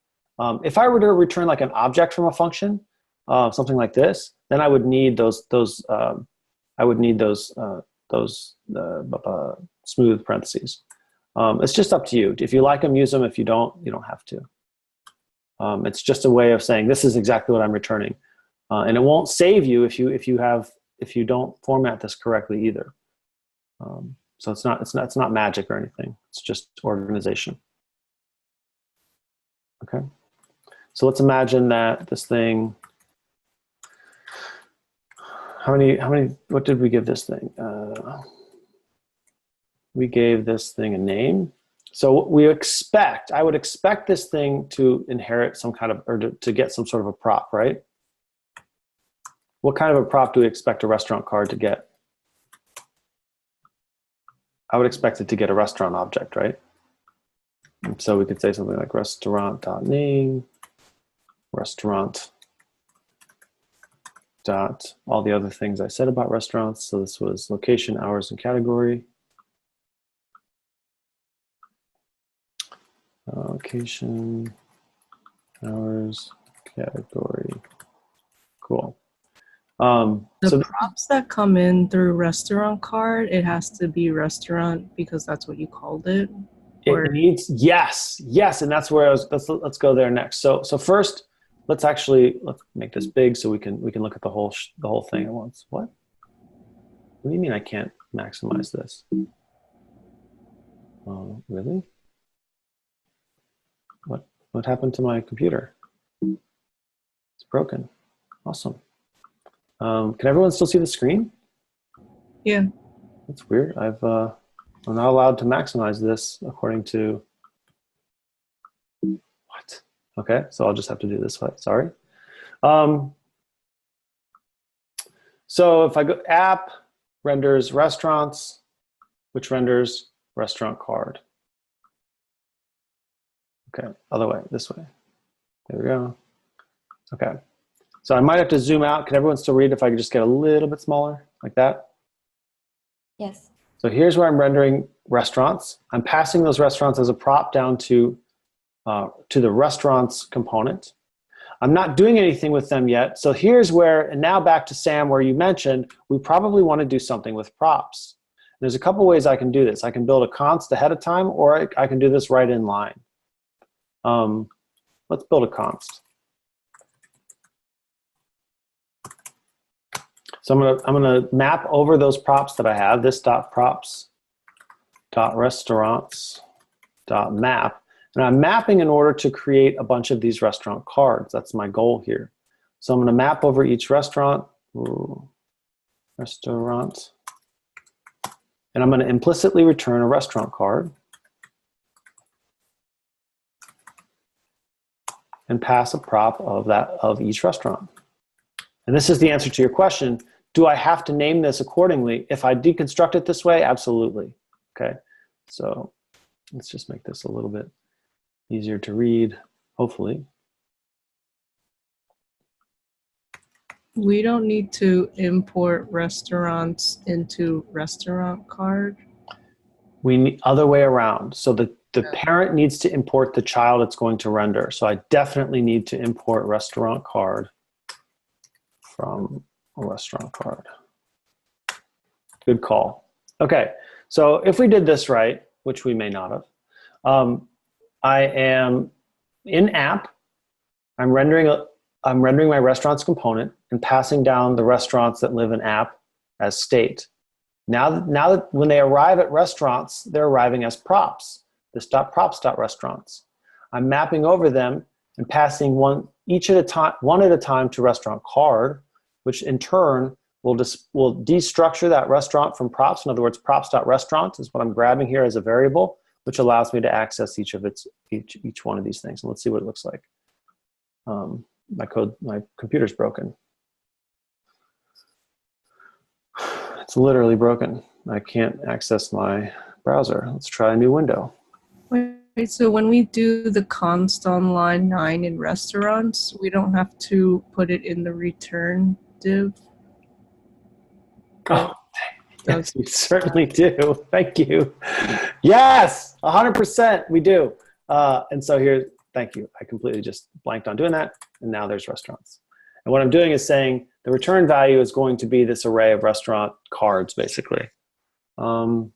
If I were to return like an object from a function, something like this, then I would need those smooth parentheses. It's just up to you. If you like them, use them. If you don't have to. It's just a way of saying this is exactly what I'm returning, and it won't save you if you don't format this correctly either. So it's not magic or anything. It's just organization. Okay. So let's imagine that this thing. How many? What did we give this thing? We gave this thing a name. So I would expect this thing to inherit some kind of, or to get some sort of a prop, right? What kind of a prop do we expect a restaurant card to get? I would expect it to get a restaurant object, right? And so we could say something like restaurant.name. restaurant dot all the other things I said about restaurants. So this was location, hours, and category. Location, hours, category. Cool. The props that come in through restaurant card, it has to be restaurant because that's what you called it. It needs, yes, and that's where I was. Let's go there next. So first, let's make this big so we can look at the whole thing at once. What do you mean I can't maximize this? Really? What happened to my computer? It's broken. Awesome. Can everyone still see the screen? Yeah. That's weird. I'm not allowed to maximize this according to what? Okay, so I'll just have to do this way. Sorry. So if I go app renders restaurants, which renders restaurant card. Okay, other way, this way. There we go. Okay. So I might have to zoom out. Can everyone still read if I could just get a little bit smaller like that? Yes. So here's where I'm rendering restaurants. I'm passing those restaurants as a prop down to the restaurants component. I'm not doing anything with them yet. So here's where, and now back to Sam, where you mentioned we probably want to do something with props. There's a couple ways I can do this. I can build a const ahead of time, or I can do this right in line. Let's build a const. So I'm gonna map over those props that I have. This dot props dot restaurants dot map, and I'm mapping in order to create a bunch of these restaurant cards. That's my goal here. So I'm gonna map over each restaurant. Restaurant. And I'm going to implicitly return a restaurant card and pass a prop of each restaurant. And this is the answer to your question. Do I have to name this accordingly? If I deconstruct it this way, absolutely. Okay, so let's just make this a little bit easier to read, hopefully. We don't need to import restaurants into restaurant card. We need other way around. So the parent needs to import the child it's going to render. So I definitely need to import restaurant card from a restaurant card. Good call. Okay, so if we did this right, which we may not have, I am in app. I'm rendering my restaurants component and passing down the restaurants that live in app as state. Now that when they arrive at restaurants, they're arriving as props. This dot props dot restaurants. I'm mapping over them and passing one at a time to restaurant card, which in turn will destructure that restaurant from props. In other words, props dot restaurants is what I'm grabbing here as a variable, which allows me to access each one of these things. And let's see what it looks like. My computer's broken. It's literally broken. I can't access my browser. Let's try a new window. Wait, so when we do the const on line 9 in restaurants, we don't have to put it in the return div? Oh, yes, we certainly do. Thank you. Yes, 100% we do. And so here, thank you. I completely just blanked on doing that. And now there's restaurants. And what I'm doing is saying the return value is going to be this array of restaurant cards, basically. And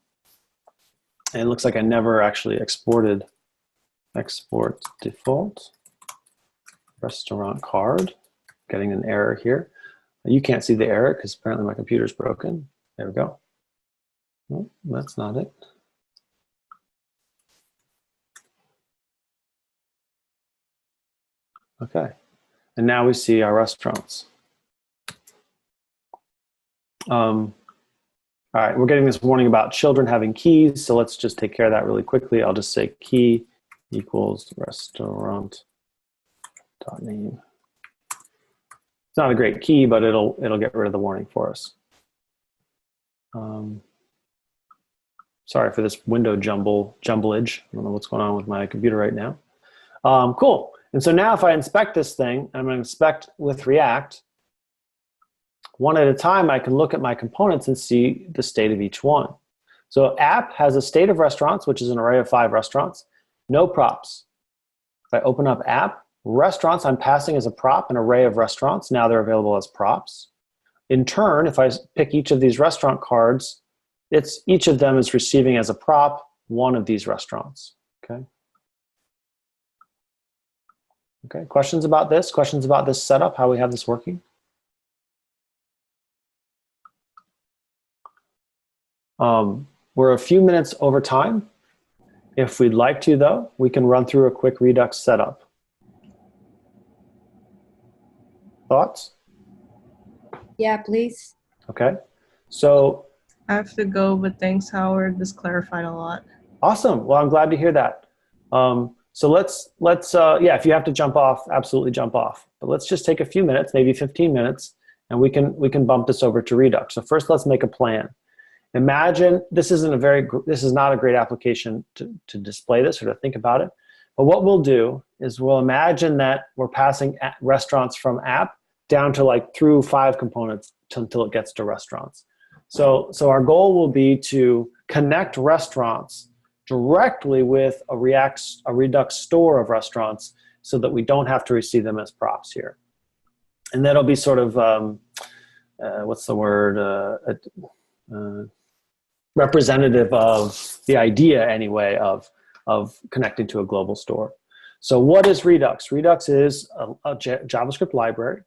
it looks like I never actually exported export default restaurant card. Getting an error here. You can't see the error because apparently my computer's broken. There we go. No, that's not it. Okay. And now we see our restaurants. All right, we're getting this warning about children having keys, so let's just take care of that really quickly. I'll just say key equals restaurant dot name. It's not a great key, but it'll get rid of the warning for us. Sorry for this window jumblage. I don't know what's going on with my computer right now. Cool. And so now if I inspect this thing, I'm going to inspect with React, one at a time, I can look at my components and see the state of each one. So app has a state of restaurants, which is an array of 5 restaurants, no props. If I open up app, restaurants, I'm passing as a prop an array of restaurants. Now they're available as props. In turn, if I pick each of these restaurant cards, each of them is receiving as a prop one of these restaurants. Okay. Okay, questions about this? Questions about this setup, how we have this working? We're a few minutes over time. If we'd like to, though, we can run through a quick Redux setup. Thoughts? Yeah, please. Okay, so. I have to go, but thanks, Howard. This clarified a lot. Awesome. Well, I'm glad to hear that. So let's yeah, if you have to jump off, absolutely jump off. But let's just take a few minutes, maybe 15 minutes, and we can bump this over to Redux. So first, let's make a plan. Imagine this is not a great application to display this or to think about it. But what we'll do is we'll imagine that we're passing restaurants from app down to like through 5 components until it gets to restaurants. So our goal will be to connect restaurants directly with a Redux store of restaurants so that we don't have to receive them as props here. And that'll be sort of, what's the word, representative of the idea anyway of connecting to a global store. So what is Redux? Redux is a JavaScript library.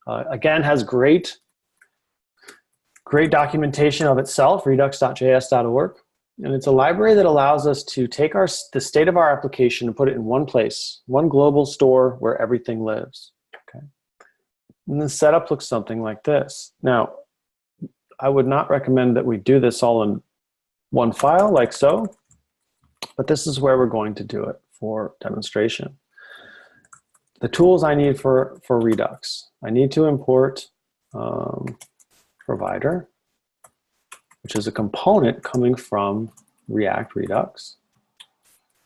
Again, has great documentation of itself, redux.js.org. And it's a library that allows us to take the state of our application and put it in one place, one global store where everything lives. Okay. And the setup looks something like this. Now, I would not recommend that we do this all in one file like so, but this is where we're going to do it for demonstration. The tools I need for Redux. I need to import provider, which is a component coming from React Redux.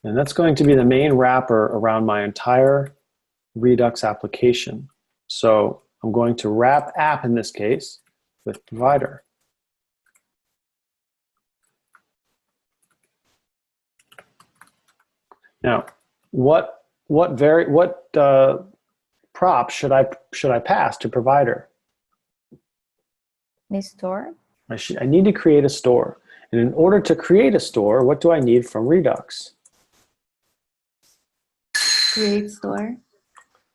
And that's going to be the main wrapper around my entire Redux application. So I'm going to wrap app in this case with provider. Now, what prop should I pass to provider? The store. I need to create a store. And in order to create a store, what do I need from Redux? Create store.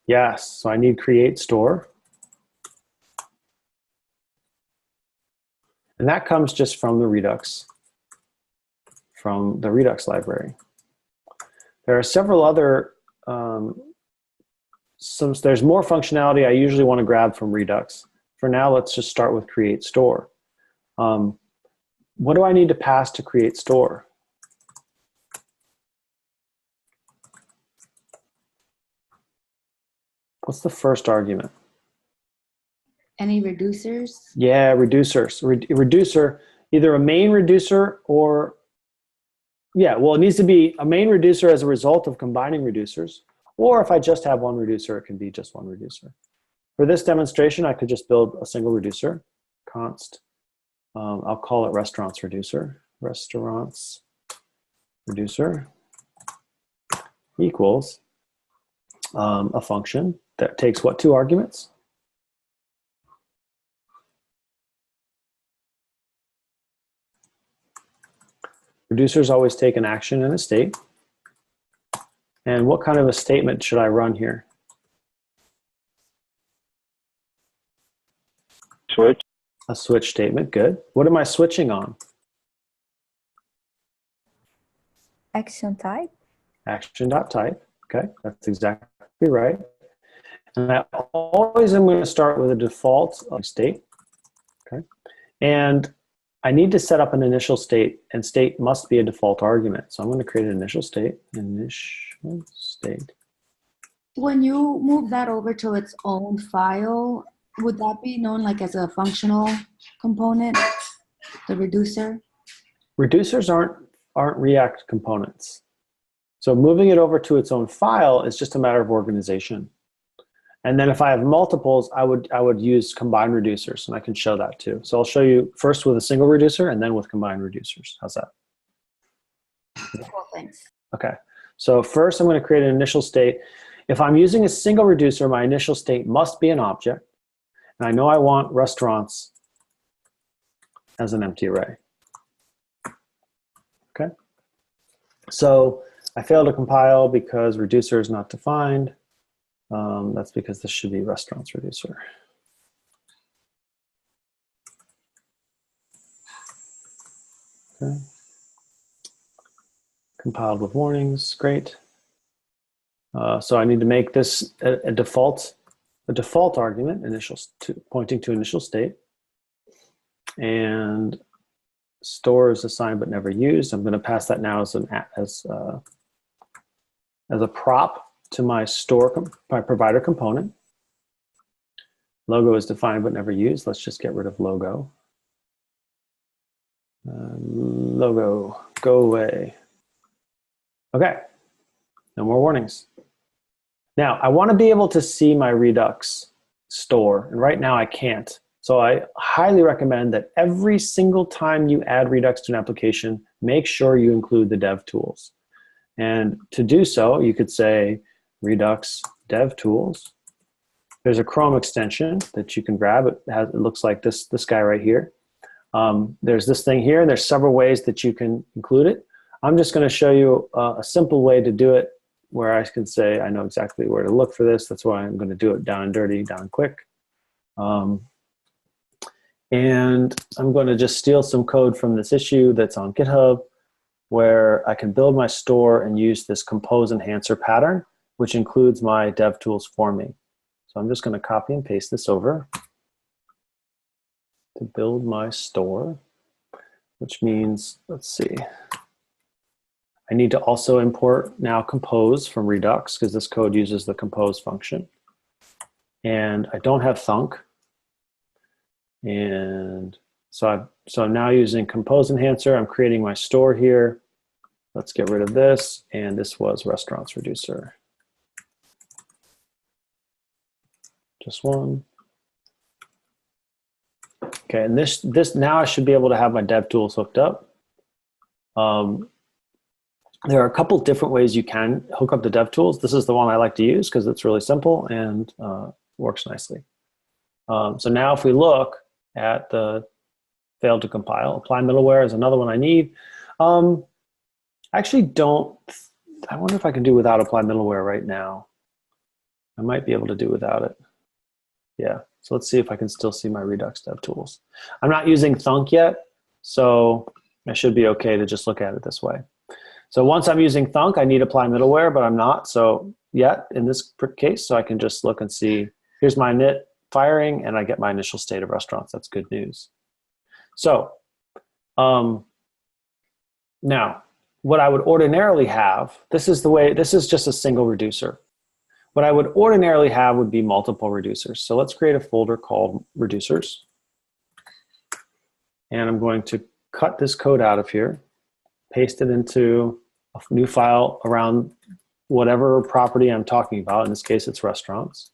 Yes, so I need create store. And that comes just from the Redux library. There are several other, there's more functionality I usually want to grab from Redux. For now, let's just start with create store. What do I need to pass to create store? What's the first argument? Any reducers? Yeah, reducers. Reducer, either a main reducer or, yeah, well, it needs to be a main reducer as a result of combining reducers. Or if I just have one reducer, it can be just one reducer. For this demonstration, I could just build a single reducer, const. I'll call it restaurants reducer. Restaurants reducer equals a function that takes what, 2 arguments? Reducers always take an action and a state. And what kind of a statement should I run here? Switch. A switch statement, good. What am I switching on? Action type. Action.type, okay, that's exactly right. And I always am going to start with a default state, okay? And I need to set up an initial state, and state must be a default argument. So I'm going to create an initial state, When you move that over to its own file, would that be known like as a functional component, the reducer? Reducers aren't React components. So moving it over to its own file is just a matter of organization. And then if I have multiples, I would use combined reducers, and I can show that too. So I'll show you first with a single reducer and then with combined reducers. How's that? Cool, thanks. Okay. So first I'm going to create an initial state. If I'm using a single reducer, my initial state must be an object. And I know I want restaurants as an empty array. Okay. So I failed to compile because reducer is not defined. That's because this should be restaurants reducer. Okay. Compiled with warnings, great. So I need to make this a default argument, pointing to initial state. And store is assigned but never used. I'm going to pass that now as a prop to my my provider component. Logo is defined but never used. Let's just get rid of logo. Logo, go away. Okay, no more warnings. Now, I want to be able to see my Redux store, and right now I can't. So I highly recommend that every single time you add Redux to an application, make sure you include the dev tools. And to do so, you could say Redux dev tools. There's a Chrome extension that you can grab. It looks like this guy right here. There's this thing here, and there's several ways that you can include it. I'm just going to show you a simple way to do it where I can say I know exactly where to look for this. That's why I'm going to do it down and dirty, down and quick. And I'm going to just steal some code from this issue that's on GitHub where I can build my store and use this compose enhancer pattern, which includes my dev tools for me. So I'm just going to copy and paste this over to build my store, which means, let's see, I need to also import now compose from Redux because this code uses the compose function. And I don't have thunk. And so I'm now using compose enhancer. I'm creating my store here. Let's get rid of this. And this was restaurants reducer. Just one. Okay, and this now I should be able to have my dev tools hooked up. There are a couple different ways you can hook up the dev tools. This is the one I like to use because it's really simple and works nicely. So now if we look at the failed to compile, apply middleware is another one I need. I actually don't, I wonder if I can do without apply middleware right now. I might be able to do without it. Yeah, so let's see if I can still see my Redux dev tools. I'm not using thunk yet, so I should be okay to just look at it this way. So once I'm using thunk, I need apply middleware, but I'm not so yet in this case, so I can just look and see, here's my init firing, and I get my initial state of restaurants. That's good news. So now, what I would ordinarily have, this is just a single reducer. What I would ordinarily have would be multiple reducers. So let's create a folder called reducers. And I'm going to cut this code out of here, paste it into a new file around whatever property I'm talking about. In this case, it's restaurants,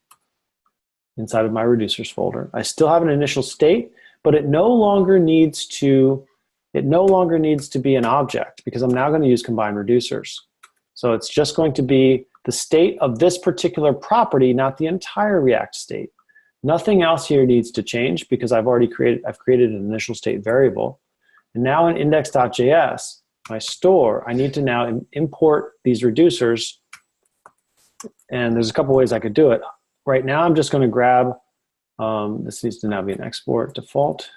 inside of my reducers folder. I still have an initial state, but it no longer needs to be an object because I'm now going to use combined reducers. So it's just going to be the state of this particular property, not the entire React state. Nothing else here needs to change because I've created an initial state variable. And now in index.js, my store, I need to now import these reducers. And there's a couple ways I could do it. Right now, I'm just going to grab, this needs to now be an export default.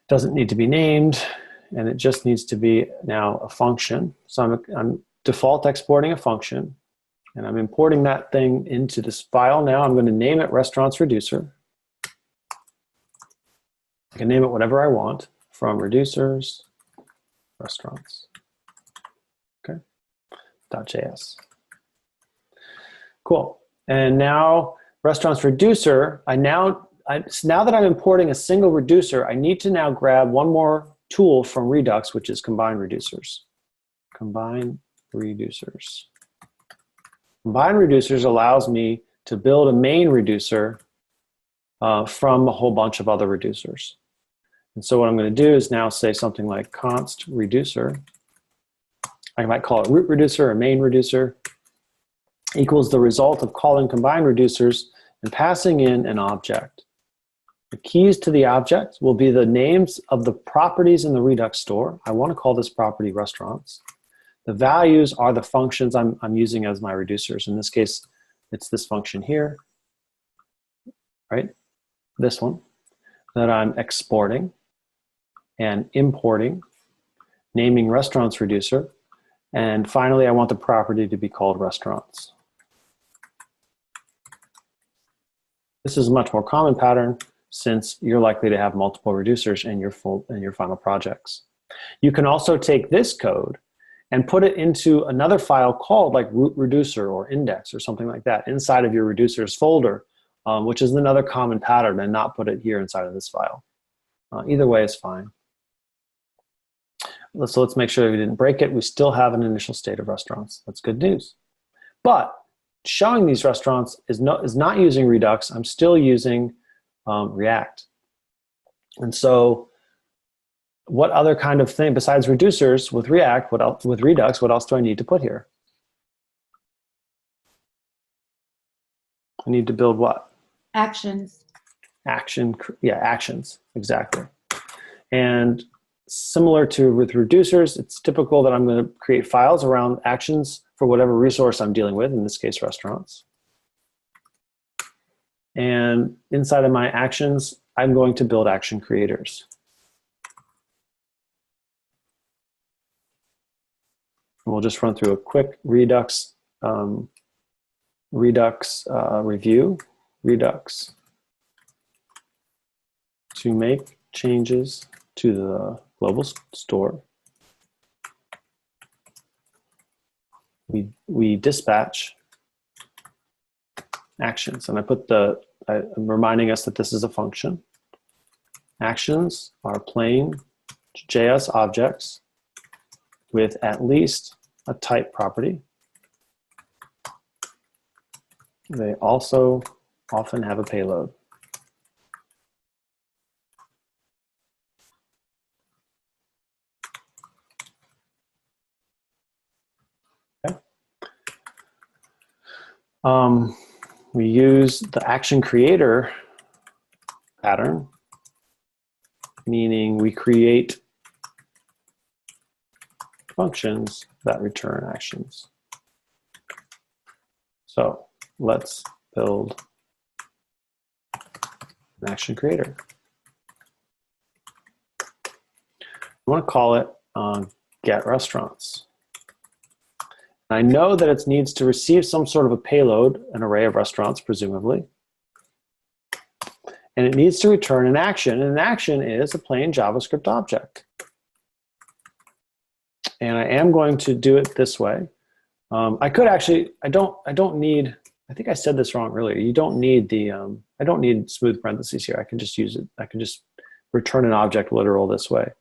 Doesn't need to be named, and it just needs to be now a function. So I'm default exporting a function, and I'm importing that thing into this file. Now I'm going to name it restaurants reducer. I can name it whatever I want, from reducers, restaurants, okay, .js. Cool. And now restaurants reducer, now that I'm importing a single reducer, I need to now grab one more tool from Redux, which is combined reducers. Combine reducers. Combine reducers allows me to build a main reducer from a whole bunch of other reducers. And so what I'm going to do is now say something like const reducer. I might call it root reducer or main reducer equals the result of calling combine reducers and passing in an object. The keys to the object will be the names of the properties in the Redux store. I want to call this property restaurants. The values are the functions I'm using as my reducers. In this case, it's this function here, right? This one that I'm exporting and importing, naming restaurants reducer. And finally, I want the property to be called restaurants. This is a much more common pattern since you're likely to have multiple reducers in your final projects. You can also take this code and put it into another file called like root reducer or index or something like that inside of your reducers folder, which is another common pattern, and not put it here inside of this file. Either way is fine. So let's make sure we didn't break it. We still have an initial state of restaurants. That's good news. But showing these restaurants is not using Redux. I'm still using React. And so what other kind of thing besides reducers with React, with Redux, what else do I need to put here? I need to build what? Actions. Actions, exactly. And similar to with reducers, it's typical that I'm going to create files around actions for whatever resource I'm dealing with, in this case, restaurants. And inside of my actions, I'm going to build action creators. We'll just run through a quick Redux review. Redux to make changes to the global store. We dispatch actions, and I'm reminding us that this is a function. Actions are plain JS objects with at least a type property. They also often have a payload. Okay. We use the action creator pattern, meaning we create functions that return actions. So let's build an action creator. I want to call it get restaurants. I know that it needs to receive some sort of a payload, an array of restaurants, presumably. And it needs to return an action. And an action is a plain JavaScript object. And I am going to do it this way. I could actually, I don't need, I think I said this wrong earlier. You don't need the, I don't need smooth parentheses here. I can just use it. I can just return an object literal this way.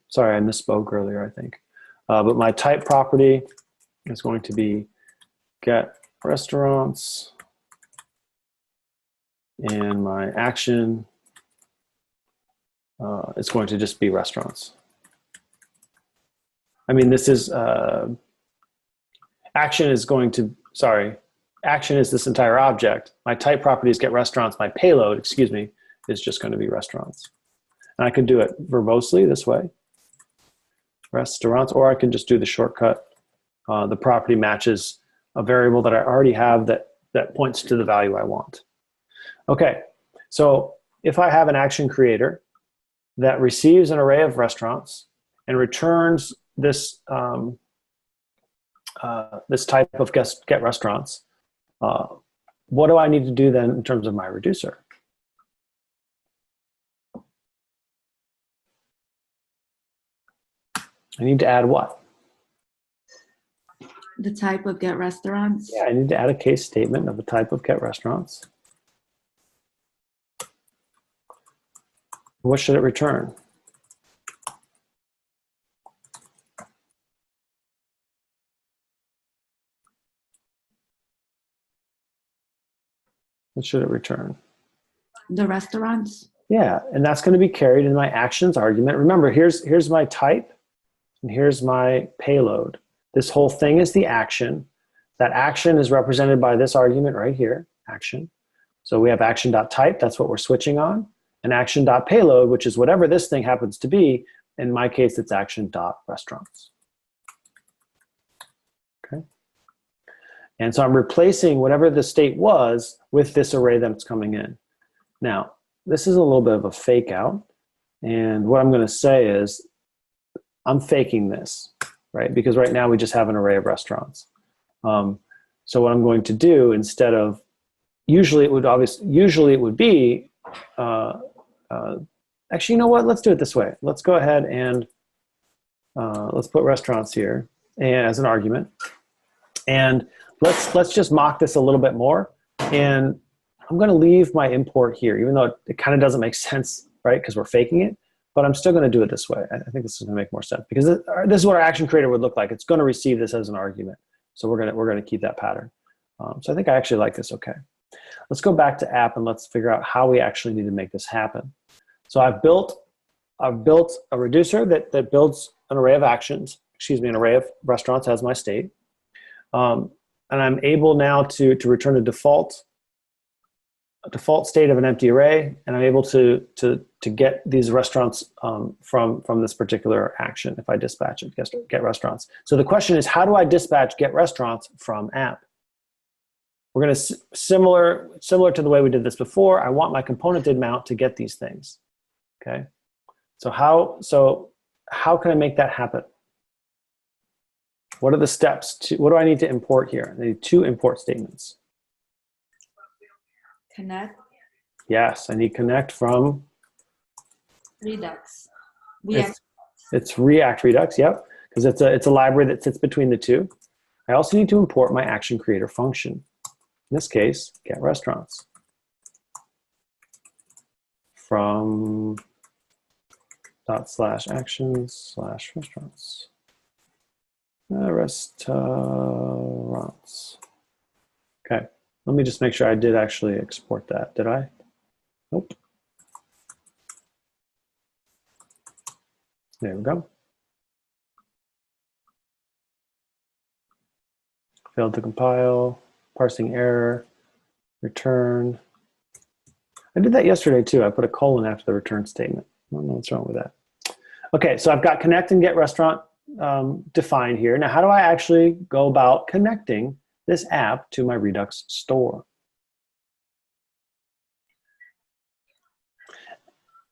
Sorry, I misspoke earlier, I think. But my type property is going to be get restaurants, and my action is going to just be restaurants. I mean, this is, action is going to, sorry, action is this entire object. My type property is get restaurants. My payload, excuse me, is just going to be restaurants. And I can do it verbosely this way, restaurants, or I can just do the shortcut. The property matches a variable that I already have that points to the value I want. Okay, so if I have an action creator that receives an array of restaurants and returns this this type of get restaurants, what do I need to do then in terms of my reducer? I need to add what? The type of get restaurants. Yeah, I need to add a case statement of the type of get restaurants. What should it return? What should it return? The restaurants. Yeah, and that's going to be carried in my actions argument. Remember, here's my type, and here's my payload. This whole thing is the action. That action is represented by this argument right here, action. So we have action.type, that's what we're switching on, and action.payload, which is whatever this thing happens to be. In my case, it's action.restaurants. Okay. And so I'm replacing whatever the state was with this array that's coming in. Now, this is a little bit of a fake out. And what I'm going to say is I'm faking this, right? Because right now we just have an array of restaurants. So what I'm going to do instead of, usually it would be, actually, you know what? Let's do it this way. Let's go ahead and let's put restaurants here as an argument. And let's just mock this a little bit more. And I'm going to leave my import here, even though it kind of doesn't make sense, right? Because we're faking it. But I'm still going to do it this way. I think this is going to make more sense because this is what our action creator would look like. It's going to receive this as an argument. So we're going to keep that pattern. So I think I actually like this okay. Let's go back to app and let's figure out how we actually need to make this happen. So I've built a reducer that builds an array of actions, an array of restaurants as my state. And I'm able now to return a default state of an empty array, and I'm able to get these restaurants from this particular action if I dispatch it, get restaurants. So the question is, how do I dispatch get restaurants from app? We're going to similar to the way we did this before. I want my componented mount to get these things. Okay. So how can I make that happen? What are the steps what do I need to import here? I need 2 import statements. Connect. Yes, I need connect from Redux. It's React Redux, yep, because it's a library that sits between the two. I also need to import my action creator function. In this case, get restaurants from /actions/restaurants. Restaurants. Okay, let me just make sure I did actually export that. Did I? Nope. There we go. Failed to compile, parsing error, return. I did that yesterday too. I put a colon after the return statement. I don't know what's wrong with that. Okay, so I've got connect and get restaurant defined here. Now, how do I actually go about connecting this app to my Redux store?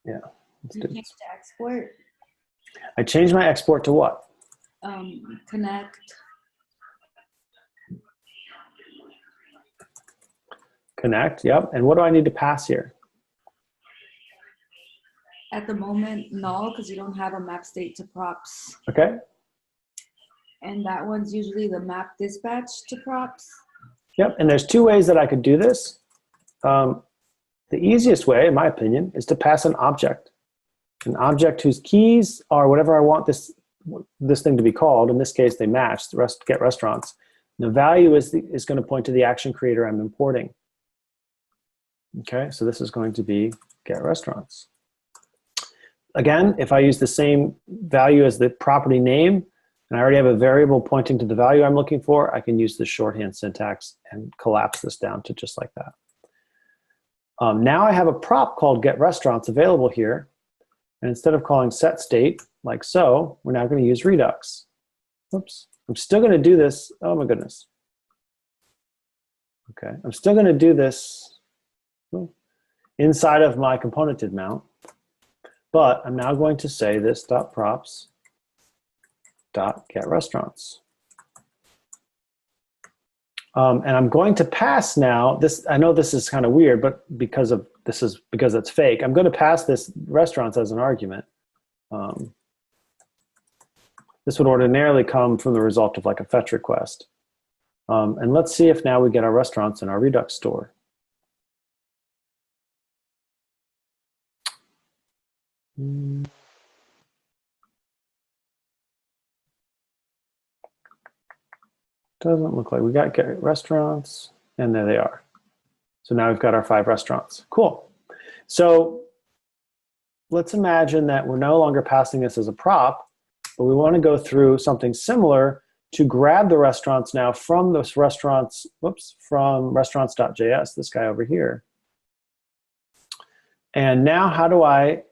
Yeah, let's do this. To export. I changed my export to what? Connect. Connect, yep. And what do I need to pass here? At the moment, null, because you don't have a map state to props. Okay. And that one's usually the map dispatch to props. Yep, and there's 2 ways that I could do this. The easiest way, in my opinion, is to pass an object whose keys are whatever I want this thing to be called. In this case, they match, get restaurants. The value is going to point to the action creator I'm importing. Okay, so this is going to be get restaurants. Again, if I use the same value as the property name, and I already have a variable pointing to the value I'm looking for, I can use the shorthand syntax and collapse this down to just like that. Now I have a prop called get restaurants available here. And instead of calling set state like so, we're now going to use Redux. Oops, I'm still going to do this. Oh my goodness. Okay, I'm still going to do this inside of my componented mount, but I'm now going to say this .props .get restaurants. And I'm going to pass now this. I know this is kind of weird, but because it's fake, I'm going to pass this restaurants as an argument. This would ordinarily come from the result of like a fetch request. And let's see if now we get our restaurants in our Redux store. Doesn't look like we got get restaurants, and there they are. So now we've got our 5 restaurants. Cool. So let's imagine that we're no longer passing this as a prop, but we want to go through something similar to grab the restaurants now from those restaurants, from restaurants.js, this guy over here. And now how do I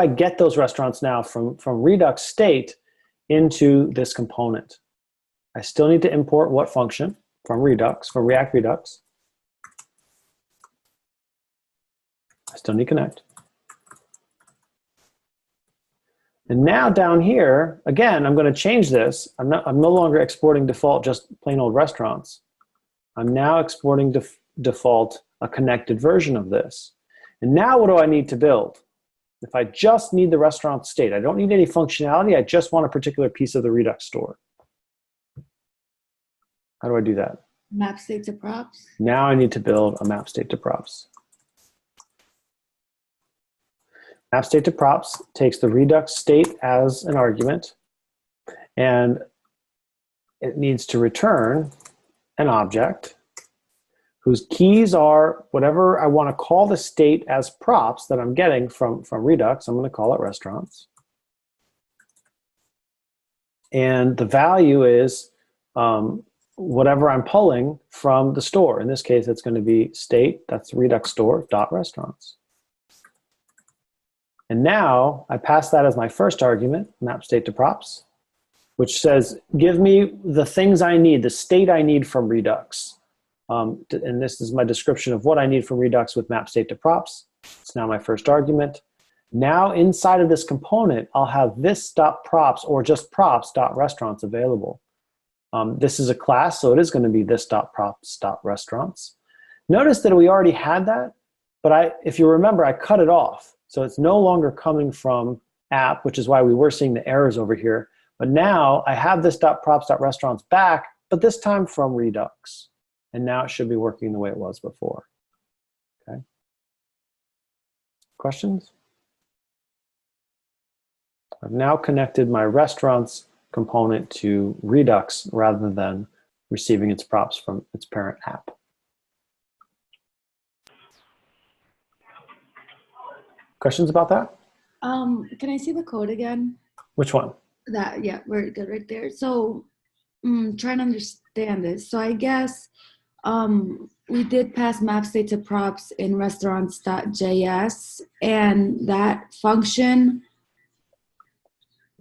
get those restaurants now from Redux state into this component? I still need to import what function from Redux, from React Redux. I still need connect. And now down here, again, I'm going to change this. I'm no longer exporting default just plain old restaurants. I'm now exporting default a connected version of this. And now what do I need to build? If I just need the restaurant state, I don't need any functionality, I just want a particular piece of the Redux store. How do I do that? Map state to props. Now I need to build a map state to props. Map state to props takes the Redux state as an argument, and it needs to return an object whose keys are whatever I want to call the state as props that I'm getting from Redux. I'm going to call it restaurants. And the value is whatever I'm pulling from the store. In this case, it's going to be state, that's Redux store dot restaurants. And now I pass that as my first argument, map state to props, which says, give me the things I need, the state I need from Redux. And this is my description of what I need from Redux with map state to props. It's now my first argument. Now inside of this component, I'll have this dot props or just props dot restaurants available. This is a class, so it is going to be this dot props dot restaurants. Notice that we already had that, but if you remember, I cut it off. So it's no longer coming from app, which is why we were seeing the errors over here. But now I have this dot props dot restaurants back, but this time from Redux. And now it should be working the way it was before. Okay. Questions? I've now connected my restaurants component to Redux rather than receiving its props from its parent app. Questions about that? Can I see the code again? Which one? That, yeah, very good right there. So trying to understand this. So I guess we did pass map state to props in restaurants.js, and that function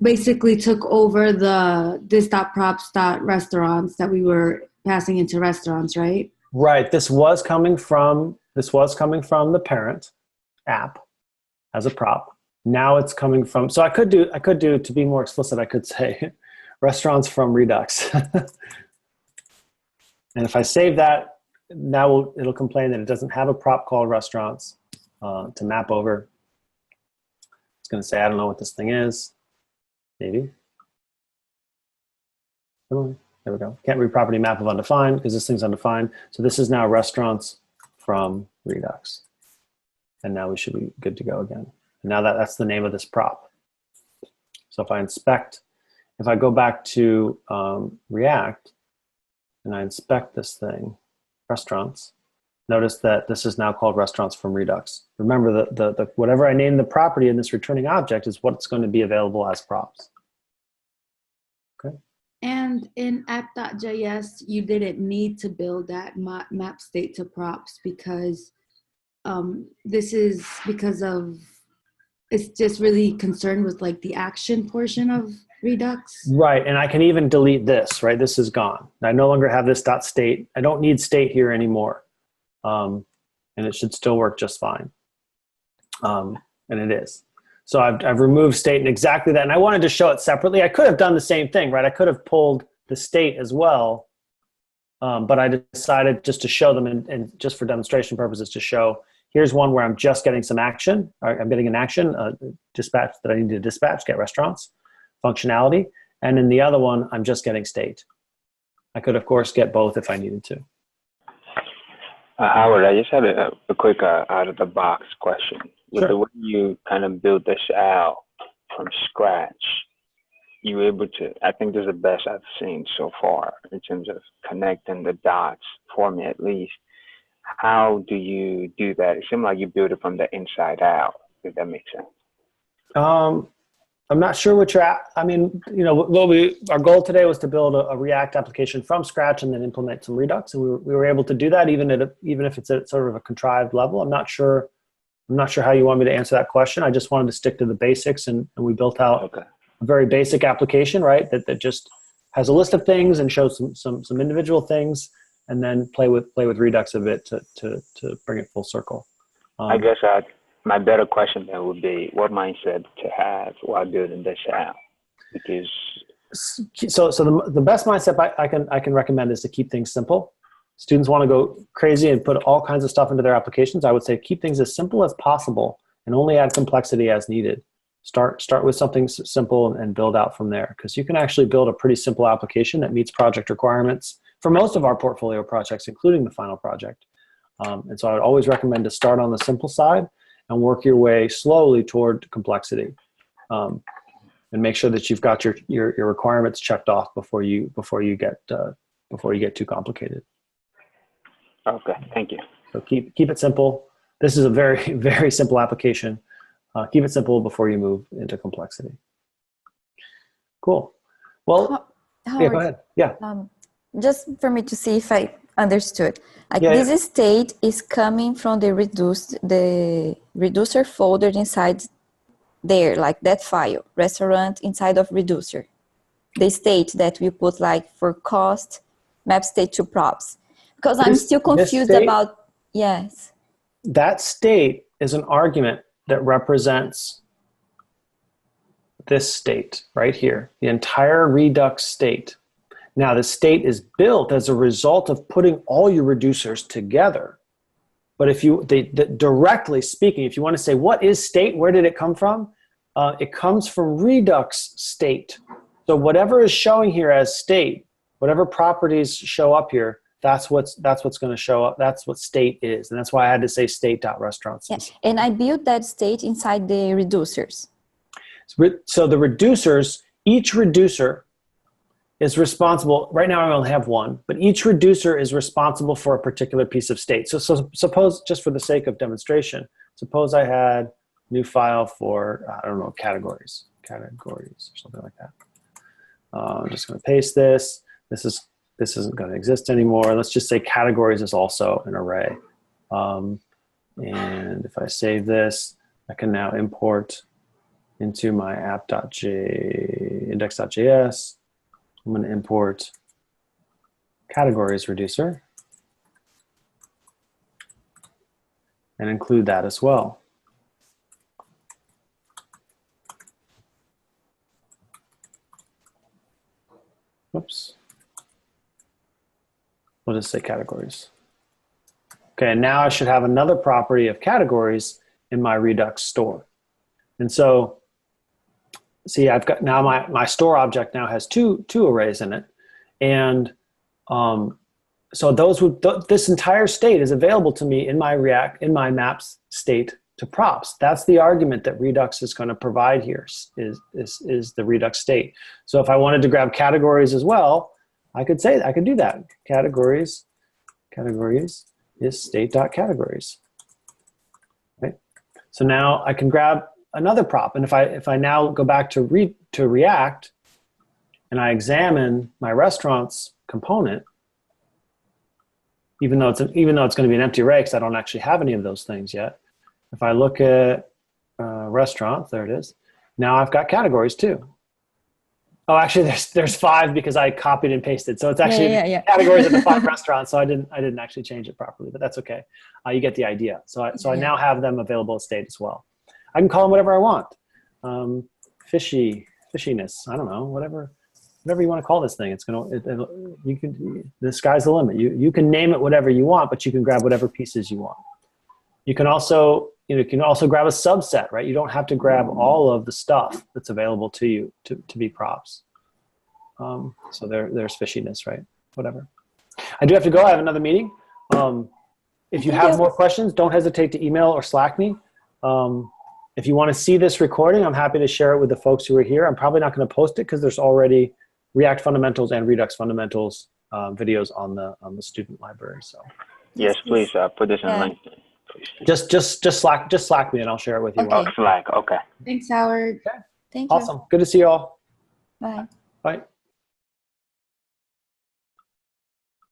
basically took over the this.props.restaurants that we were passing into restaurants, right? Right. This was coming from the parent app as a prop. Now it's coming from, so I could do to be more explicit, I could say restaurants from Redux. And if I save that, now it'll complain that it doesn't have a prop called restaurants to map over. It's going to say, I don't know what this thing is. Maybe. Oh, there we go. Can't read property map of undefined because this thing's undefined. So this is now restaurants from Redux. And now we should be good to go again. And now that's the name of this prop. So if I inspect, if I go back to React and I inspect this thing, restaurants, notice that this is now called restaurants from Redux. Remember the whatever I name the property in this returning object is what's going to be available as props. Okay. And in app.js, you didn't need to build that map state to props because this is because of, it's just really concerned with like the action portion of Redux. Right, and I can even delete this, right? This is gone. I no longer have this dot state. I don't need state here anymore. And it should still work just fine. And it is. So I've removed state and exactly that. And I wanted to show it separately. I could have done the same thing, right? I could have pulled the state as well. But I decided just to show them and just for demonstration purposes to show, here's one where I'm just getting some action. I'm getting an action, dispatch that I need to dispatch, get restaurants, functionality. And in the other one, I'm just getting state. I could, of course, get both if I needed to. Howard, I just had a quick out-of-the-box question. With Sure. the way you kind of build this out from scratch, you were able to, I think this is the best I've seen so far in terms of connecting the dots, for me at least. how do you do that? It seems like you build it from the inside out, if that makes sense. I'm not sure what you're at. I mean, you know, our goal today was to build a React application from scratch and then implement some Redux, and we were able to do that even if it's at sort of a contrived level. I'm not sure how you want me to answer that question. I just wanted to stick to the basics, and we built out a very basic application, right? That just has a list of things and shows some individual things, and then play with Redux a bit to bring it full circle. I guess my better question then would be what mindset to have while building this out, because so the best mindset I can recommend is to keep things simple. Students want to go crazy and put all kinds of stuff into their applications. I would say keep things as simple as possible and only add complexity as needed. Start with something simple and build out from there, because you can actually build a pretty simple application that meets project requirements for most of our portfolio projects, including the final project. And so I would always recommend to start on the simple side and work your way slowly toward complexity, and make sure that you've got your requirements checked off before you get too complicated. Okay, thank you. So keep it simple. This is a very, very simple application. Keep it simple before you move into complexity. Cool. Well, Howard, go ahead. Yeah. Just for me to see if I understood. Like this state is coming from the reducer folder inside there, like that file, restaurant inside of reducer. The state that we put like for cost, map state to props. Because I'm still confused about, yes. That state is an argument that represents this state right here, the entire Redux state. Now, the state is built as a result of putting all your reducers together. But directly speaking, if you want to say, what is state? Where did it come from? It comes from Redux state. So whatever is showing here as state, whatever properties show up here, that's what's going to show up. That's what state is. And that's why I had to say state.restaurants. Yeah. And I built that state inside the reducers. So the reducers, each reducer is responsible. Right now I only have one, but each reducer is responsible for a particular piece of state. So suppose, just for the sake of demonstration, suppose I had a new file for, I don't know, categories or something like that. I'm just going to paste this. This isn't going to exist anymore. Let's just say categories is also an array. And if I save this, I can now import into my index.js. I'm going to import categories reducer and include that as well. Whoops. We'll just say categories. Okay, and now I should have another property of categories in my Redux store. And so, see, I've got now my store object now has two arrays in it. And so this entire state is available to me in my maps state to props. That's the argument that Redux is going to provide here is the Redux state. So if I wanted to grab categories as well, I could do that. Categories is state.categories. Okay. So now I can grab another prop, and if I now go back to React and I examine my restaurants component, even though it's going to be an empty array because I don't actually have any of those things yet. If I look at restaurants, there it is. Now I've got categories too. Oh, actually, there's 5 because I copied and pasted. So it's actually categories of the 5 restaurants. So I didn't actually change it properly, but that's okay. You get the idea. So I now have them available as state as well. I can call them whatever I want. Fishiness. I don't know. Whatever you want to call this thing. The sky's the limit. You can name it whatever you want, but you can grab whatever pieces you want. You can also grab a subset, right? You don't have to grab all of the stuff that's available to you to be props. So there's fishiness, right? Whatever. I do have to go. I have another meeting. If you have more questions, don't hesitate to email or Slack me. If you want to see this recording, I'm happy to share it with the folks who are here. I'm probably not going to post it because there's already React fundamentals and Redux fundamentals videos on the student library. So Yes, please put this in Yeah. LinkedIn, please. Just Slack me and I'll share it with you. Okay. Slack. Okay. Thanks, Howard. Thank you. Awesome. Good to see you all. Bye. Bye.